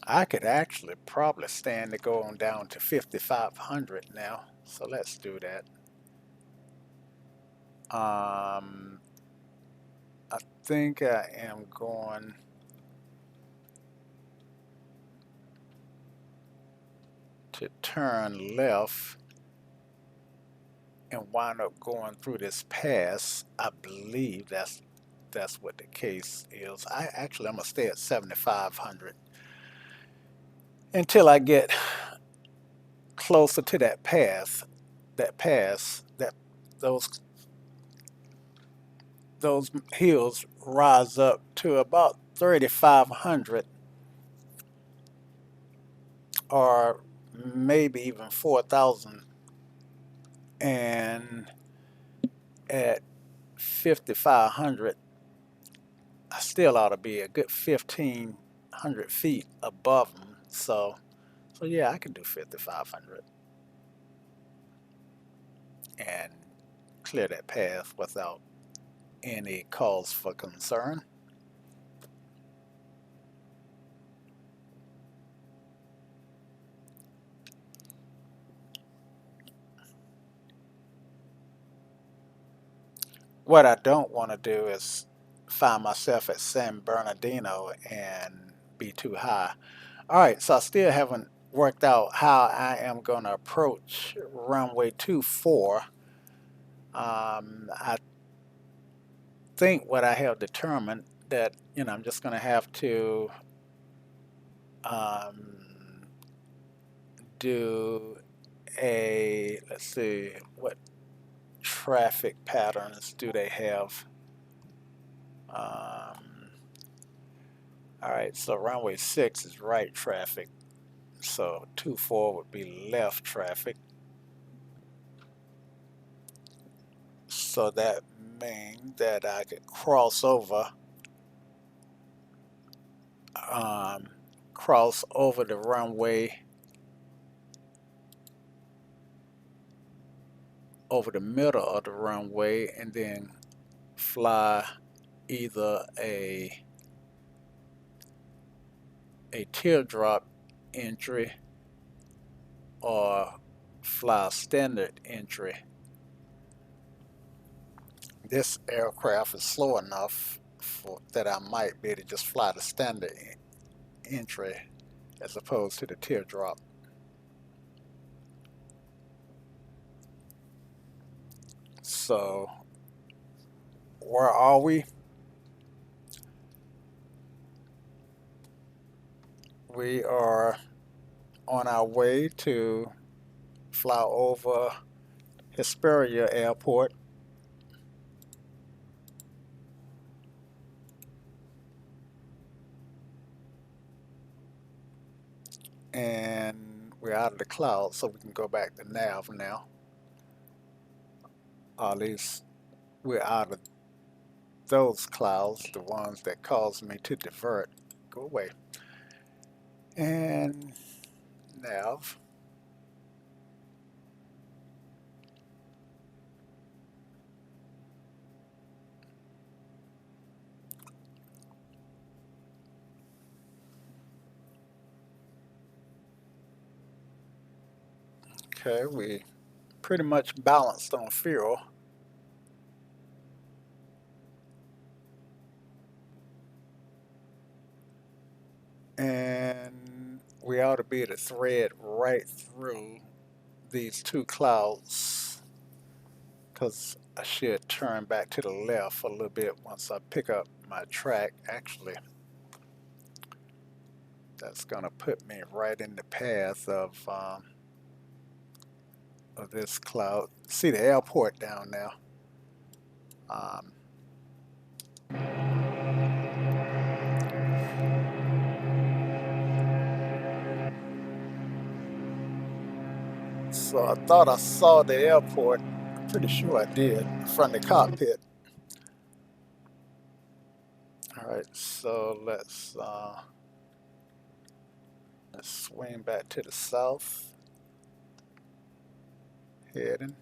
I could actually probably stand to go on down to 5,500 now. So let's do that. I think I am going to turn left and wind up going through this pass. I believe that's what the case is. I'm gonna stay at 7,500 until I get closer to that pass that those those hills rise up to about 3,500 or maybe even 4,000, and at 5,500 I still ought to be a good 1,500 feet above them. So yeah, I can do 5,500 and clear that path without any cause for concern. What I don't want to do is find myself at San Bernardino and be too high. All right, so I still haven't worked out how I am going to approach runway 24. I think what I have determined that I'm just going to have to um, do a, let's see, what traffic patterns do they have? All right, so runway 6 is right traffic, so 24 would be left traffic. So that means that I could um, cross over the runway over the middle of the runway and then fly either a teardrop entry or fly a standard entry. This aircraft is slow enough that I might be able to just fly the standard entry as opposed to the teardrop. So where are we? We are on our way to fly over Hesperia Airport. And we're out of the clouds, so we can go back to nav now. Or at least we're out of those clouds, the ones that caused me to divert. Go away. And nav. Okay, we pretty much balanced on fuel. And we ought to be able to thread right through these two clouds because I should turn back to the left a little bit once I pick up my track. Actually, that's going to put me right in the path of this cloud. See the airport down now. Um, so I thought I saw the airport. I'm pretty sure I did from the cockpit. All right, so let's swing back to the south, heading.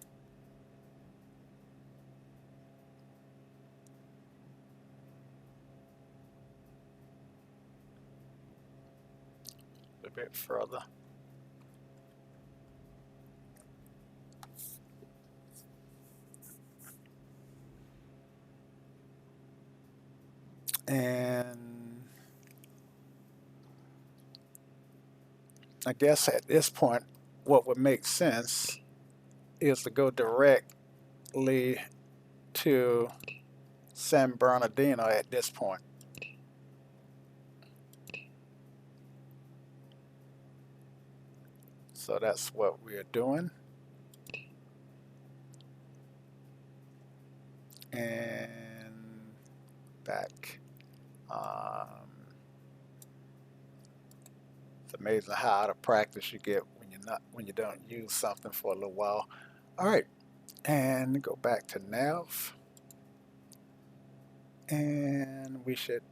bit further. And I guess at this point, what would make sense is to go directly to San Bernardino at this point. So that's what we're doing. And back. It's amazing how out of practice you get when you don't use something for a little while. All right, and go back to nav, and we should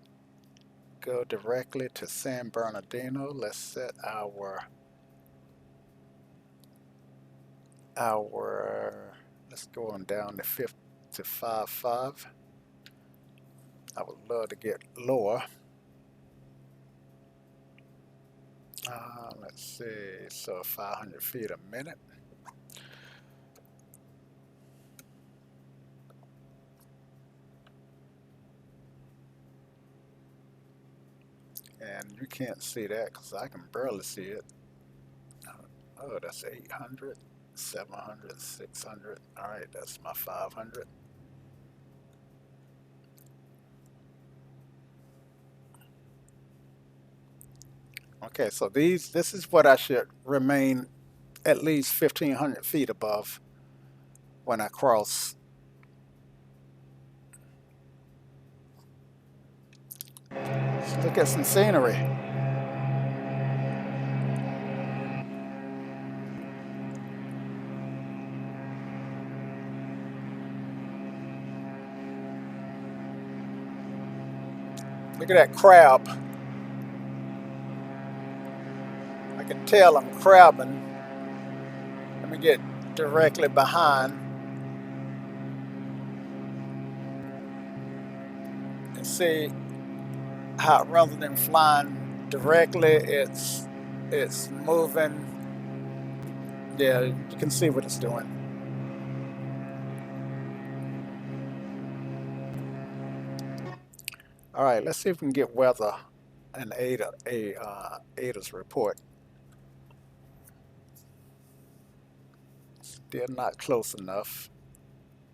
go directly to San Bernardino. Let's set our let's go on down to 55. I would love to get lower. Let's see, so 500 feet a minute. And you can't see that because I can barely see it. Oh, that's 800, 700, 600. All right, that's my 500. Okay, so this is what I should remain at least 1,500 feet above when I cross. Let's look at some scenery. Look at that crab. I can tell I'm crabbing. Let me get directly behind and see how, rather than flying directly, it's moving. Yeah, you can see what it's doing. All right, let's see if we can get weather and AIDA's report. Still not close enough.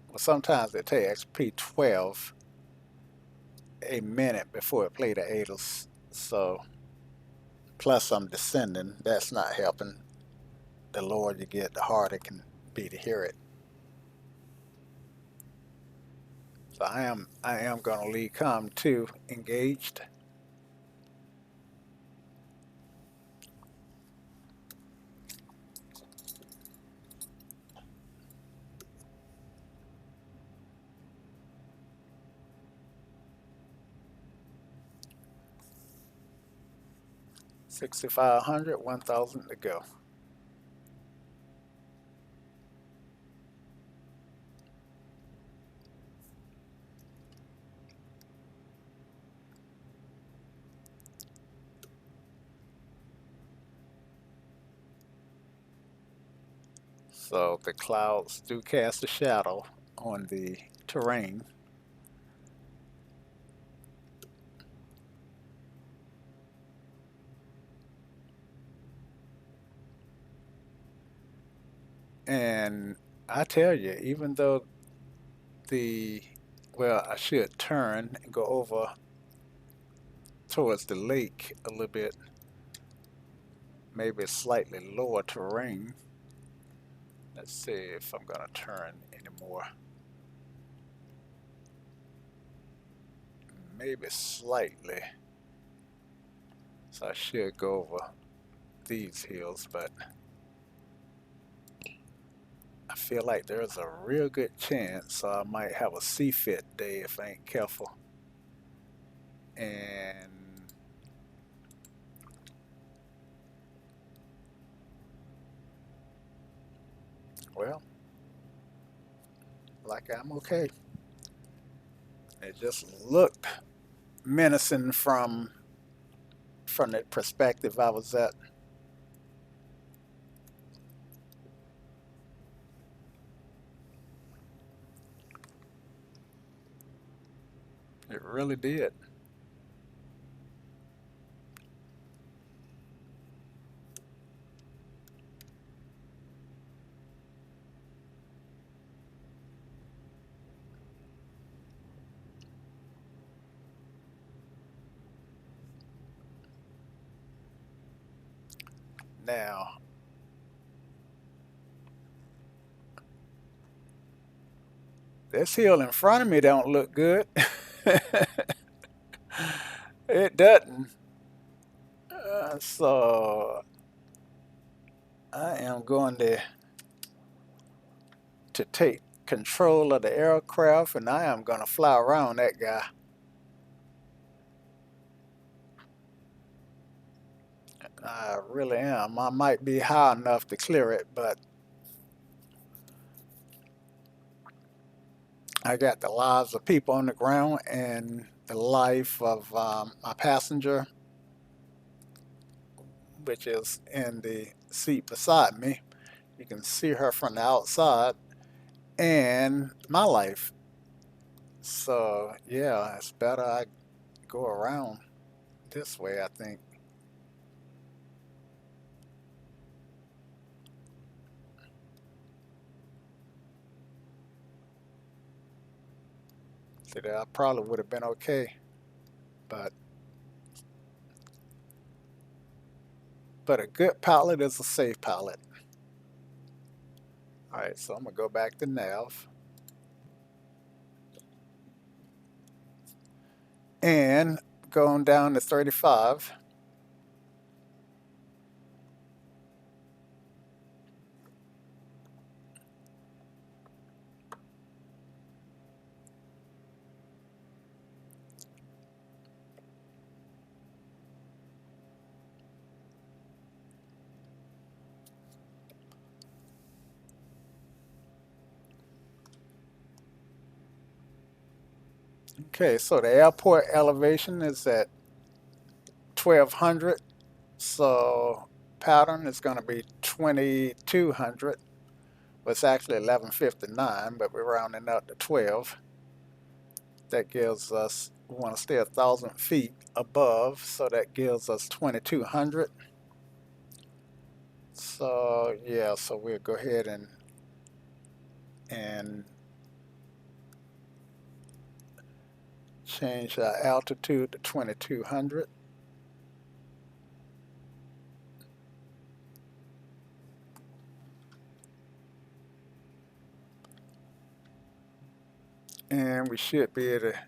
Well, sometimes it takes P12 a minute before it play the AIDA's. So, plus I'm descending. That's not helping. The lower you get, the harder it can be to hear it. So I am going to leave COM 2 engaged. $6,500, 1,000 to go. So the clouds do cast a shadow on the terrain. And I tell you, even though I should turn and go over towards the lake a little bit, maybe slightly lower terrain. Let's see if I'm going to turn anymore. Maybe slightly. So I should go over these hills, but I feel like there's a real good chance, so I might have a CFIT day if I ain't careful. And well, like I'm okay. It just looked menacing from the perspective I was at. really did. Now, this hill in front of me don't look good. It doesn't. So I am going to take control of the aircraft, and I am going to fly around that guy. I really am. I might be high enough to clear it, but I got the lives of people on the ground and the life of my passenger, which is in the seat beside me. You can see her from the outside, and my life. So, yeah, it's better I go around this way, I think. See, that I probably would have been okay, but a good pilot is a safe pilot. All right, so I'm gonna go back to nav and going down to 35. Okay, so the airport elevation is at 1200. So pattern is going to be 2200. Well, it's actually 1159, but we're rounding up to 12. That gives us, we want to stay 1,000 feet above, so that gives us 2200. So yeah, so we'll go ahead and change our altitude to 2200. And we should be able to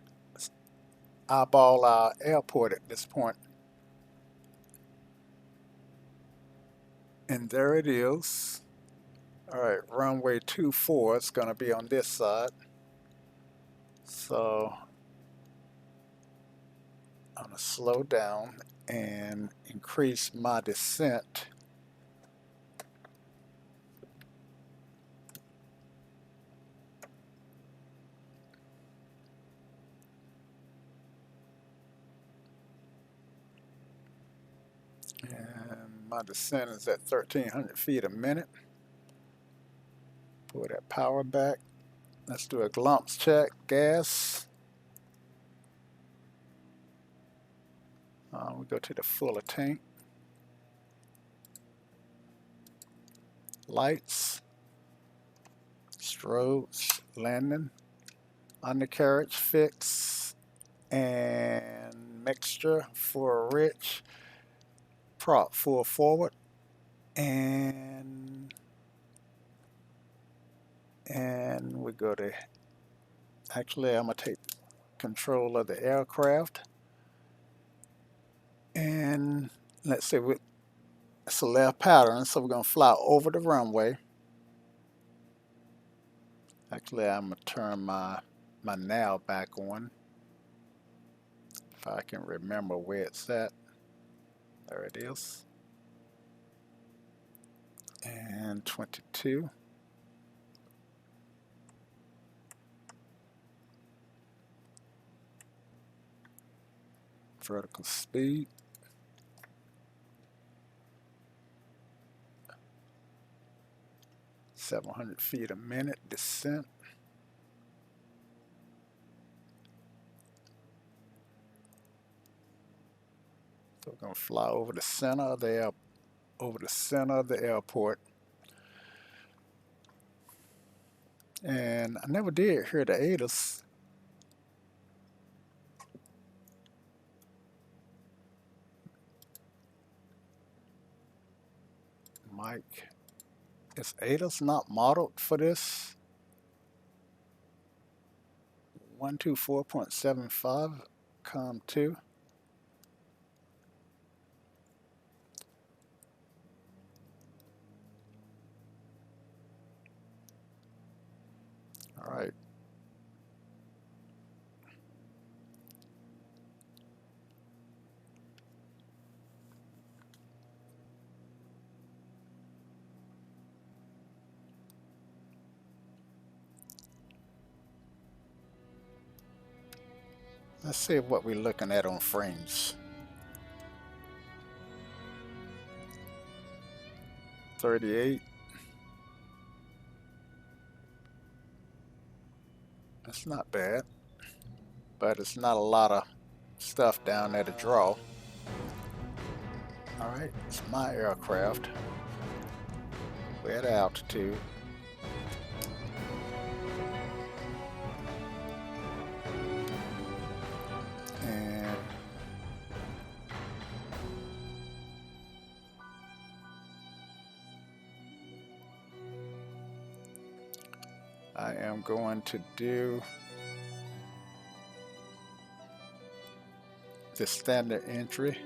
eyeball our airport at this point. And there it is. All right, runway 24 is going to be on this side. So I'm going to slow down and increase my descent. And my descent is at 1,300 feet a minute. Pull that power back. Let's do a glumps check. Gas. We go to the fuller tank. Lights. Strobes. Landing. Undercarriage fix. And mixture for rich. Prop full forward. And we go to, actually I'm going to take control of the aircraft, and let's say it's a left pattern, so we're going to fly over the runway. Actually I'm going to turn my nav back on if I can remember where it's at. There it is. And 22. Vertical speed. $700 a minute descent. So we're gonna fly over the center of the airport. And I never did hear the ATIS. Mike, is ATIS not modeled for this? 124.75 COM2. All right. Let's see what we're looking at on frames. 38. That's not bad, but it's not a lot of stuff down there to draw. All right, it's my aircraft. We're at altitude. And I am going to do the standard entry,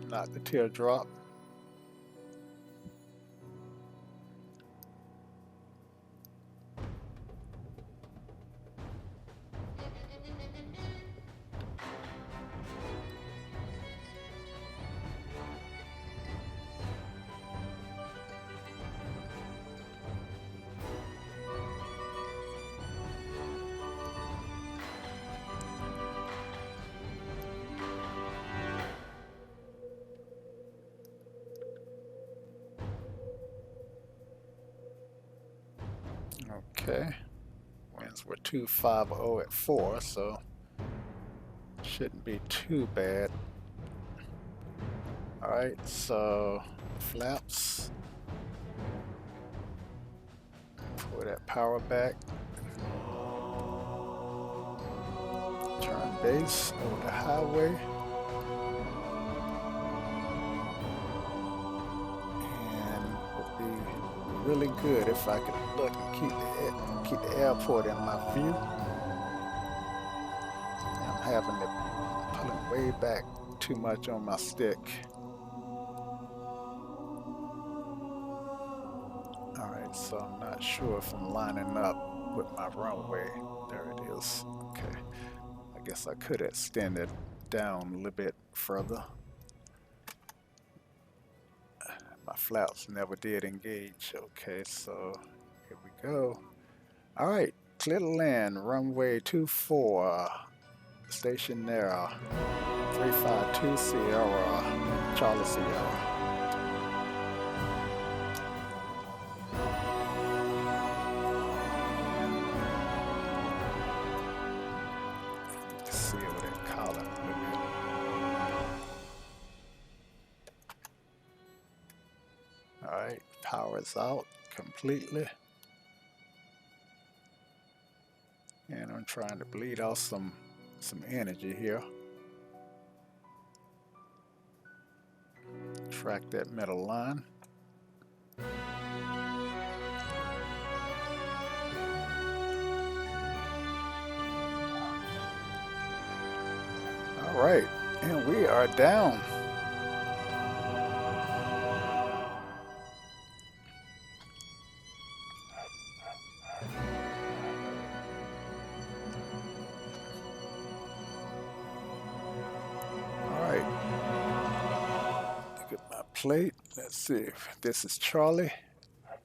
not the teardrop. Okay, winds were 250 at 4, so shouldn't be too bad. All right, so flaps, pull that power back, turn base over the highway, and would be really good if I could look and keep the airport in my view. I'm having to pull it way back too much on my stick. All right, so I'm not sure if I'm lining up with my runway. There it is. Okay, I guess I could extend it down a little bit further. My flaps never did engage. Okay, so here we go. All right, clear to land, runway 24, station there, 352 Sierra, Charlie Sierra. See over that column a little bit. All right, power's out completely. And I'm trying to bleed off some energy here. Track that middle line. All right, and we are down. Plate. Let's see if this is Charlie. I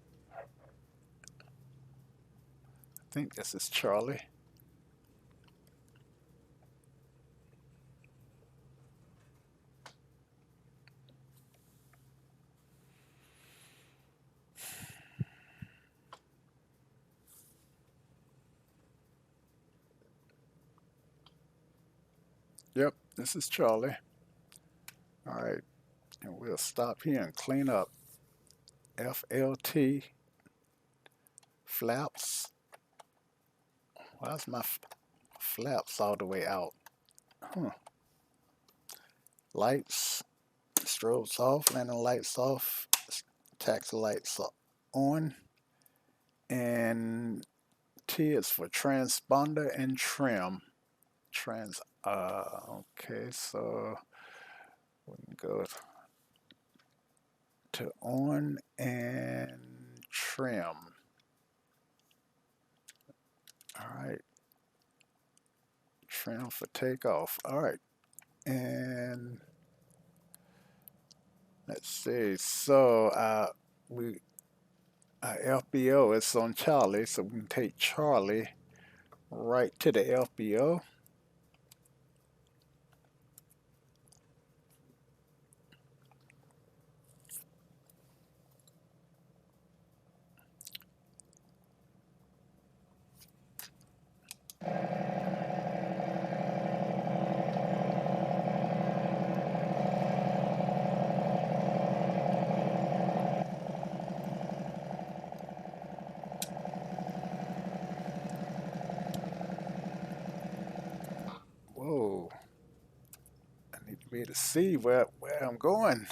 think this is Charlie. Yep, this is Charlie. All right, and we'll stop here and clean up FLT flaps. Why's my flaps all the way out? Huh. Lights, strobes off, landing lights off, taxi lights on, and T is for transponder and trim. Okay, so we can go to on and trim. All right, trim for takeoff. All right, and let's see. So we FBO is on Charlie, so we can take Charlie right to the FBO. Whoa, I need to be able to see where I'm going.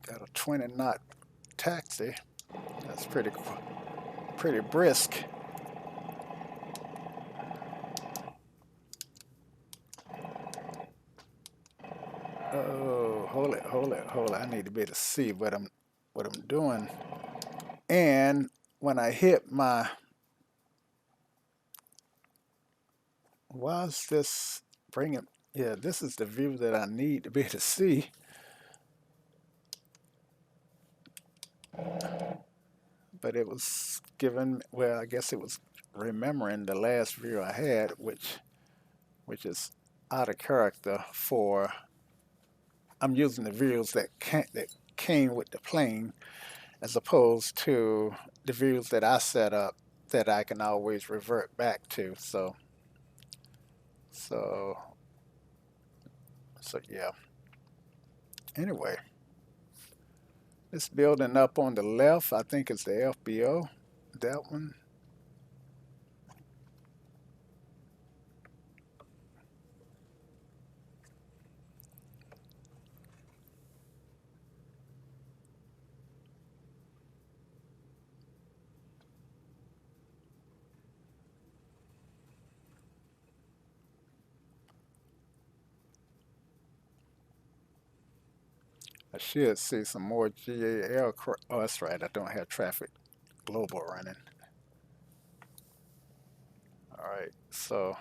Got a 20-knot taxi. That's pretty brisk. Oh, hold it. I need to be able to see what I'm doing. And when I hit my, why is this bringing? Yeah, this is the view that I need to be able to see. But it was given. Well, I guess it was remembering the last view I had, which is out of character for. I'm using the views that came with the plane, as opposed to the views that I set up that I can always revert back to. So, so yeah. Anyway, this building up on the left, I think it's the FBO. That one. I should see some more GAL. Oh, that's right. I don't have traffic global running. All right. So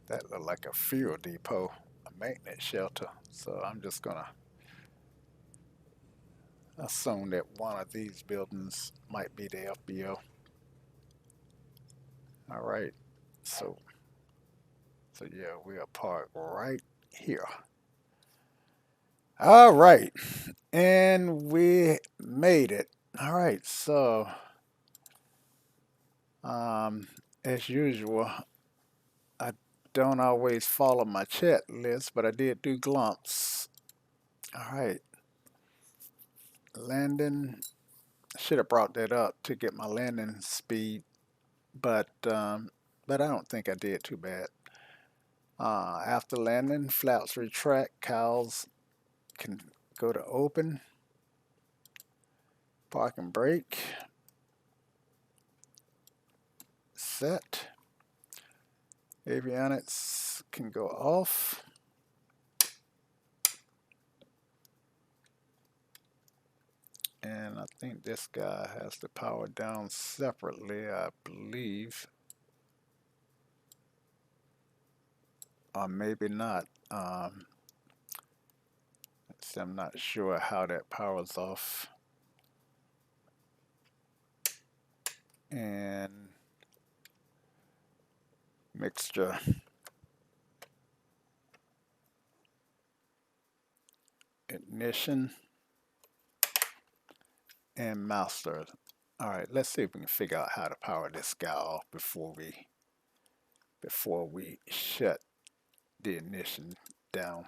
that looked like a fuel depot, a maintenance shelter. So I'm just gonna assume that one of these buildings might be the FBO. All right. So yeah, we are parked right here. All right. And we made it. All right. So um, as usual, I don't always follow my chat list, but I did do glumps. All right. Landing. Should have brought that up to get my landing speed, but I don't think I did too bad. After landing, flaps retract, cows can go to open, park and brake, set. Avionics can go off. And I think this guy has to power down separately, I believe. Or maybe not. I'm not sure how that powers off. And mixture. Ignition and master. All right, let's see if we can figure out how to power this guy off before we shut the ignition down.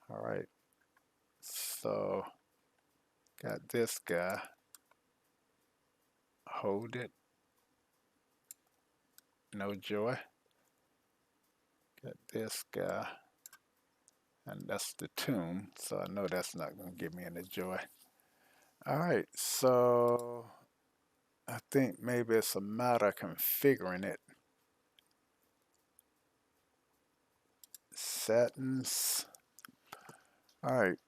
All right, so got this guy. Hold it. No joy. Got this guy. And that's the tune, so I know that's not going to give me any joy. All right, so I think maybe it's a matter of configuring it. Settings. All right.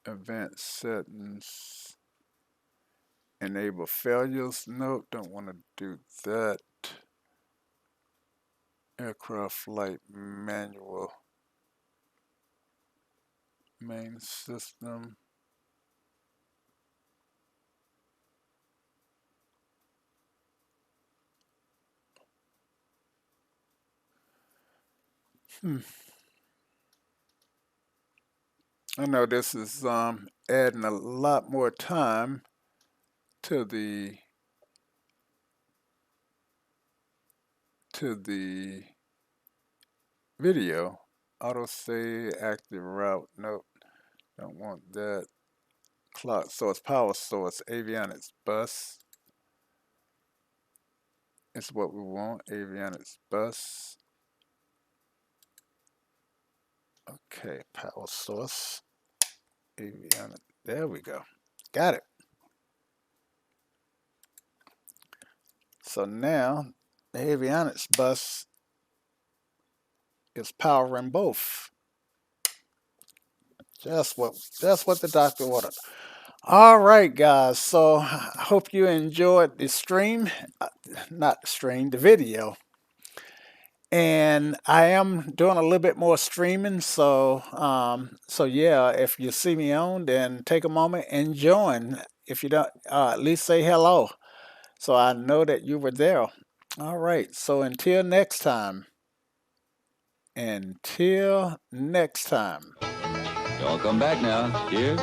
Advanced settings. Enable failures. Nope, don't want to do that. Aircraft flight manual. Main system. I know this is adding a lot more time to the video. Auto save, active route. Nope, don't want that. Clock source, power source, avionics bus is what we want. Avionics bus. Okay, power source, avionics. There we go. Got it. So now the avionics bus is powering both. Just what the doctor ordered. All right, guys. So I hope you enjoyed the stream, not the stream, the video. And I am doing a little bit more streaming. So yeah, if you see me on, then take a moment and join. If you don't, at least say hello, so I know that you were there. All right. So until next time. Until next time. Y'all come back now. Cheers.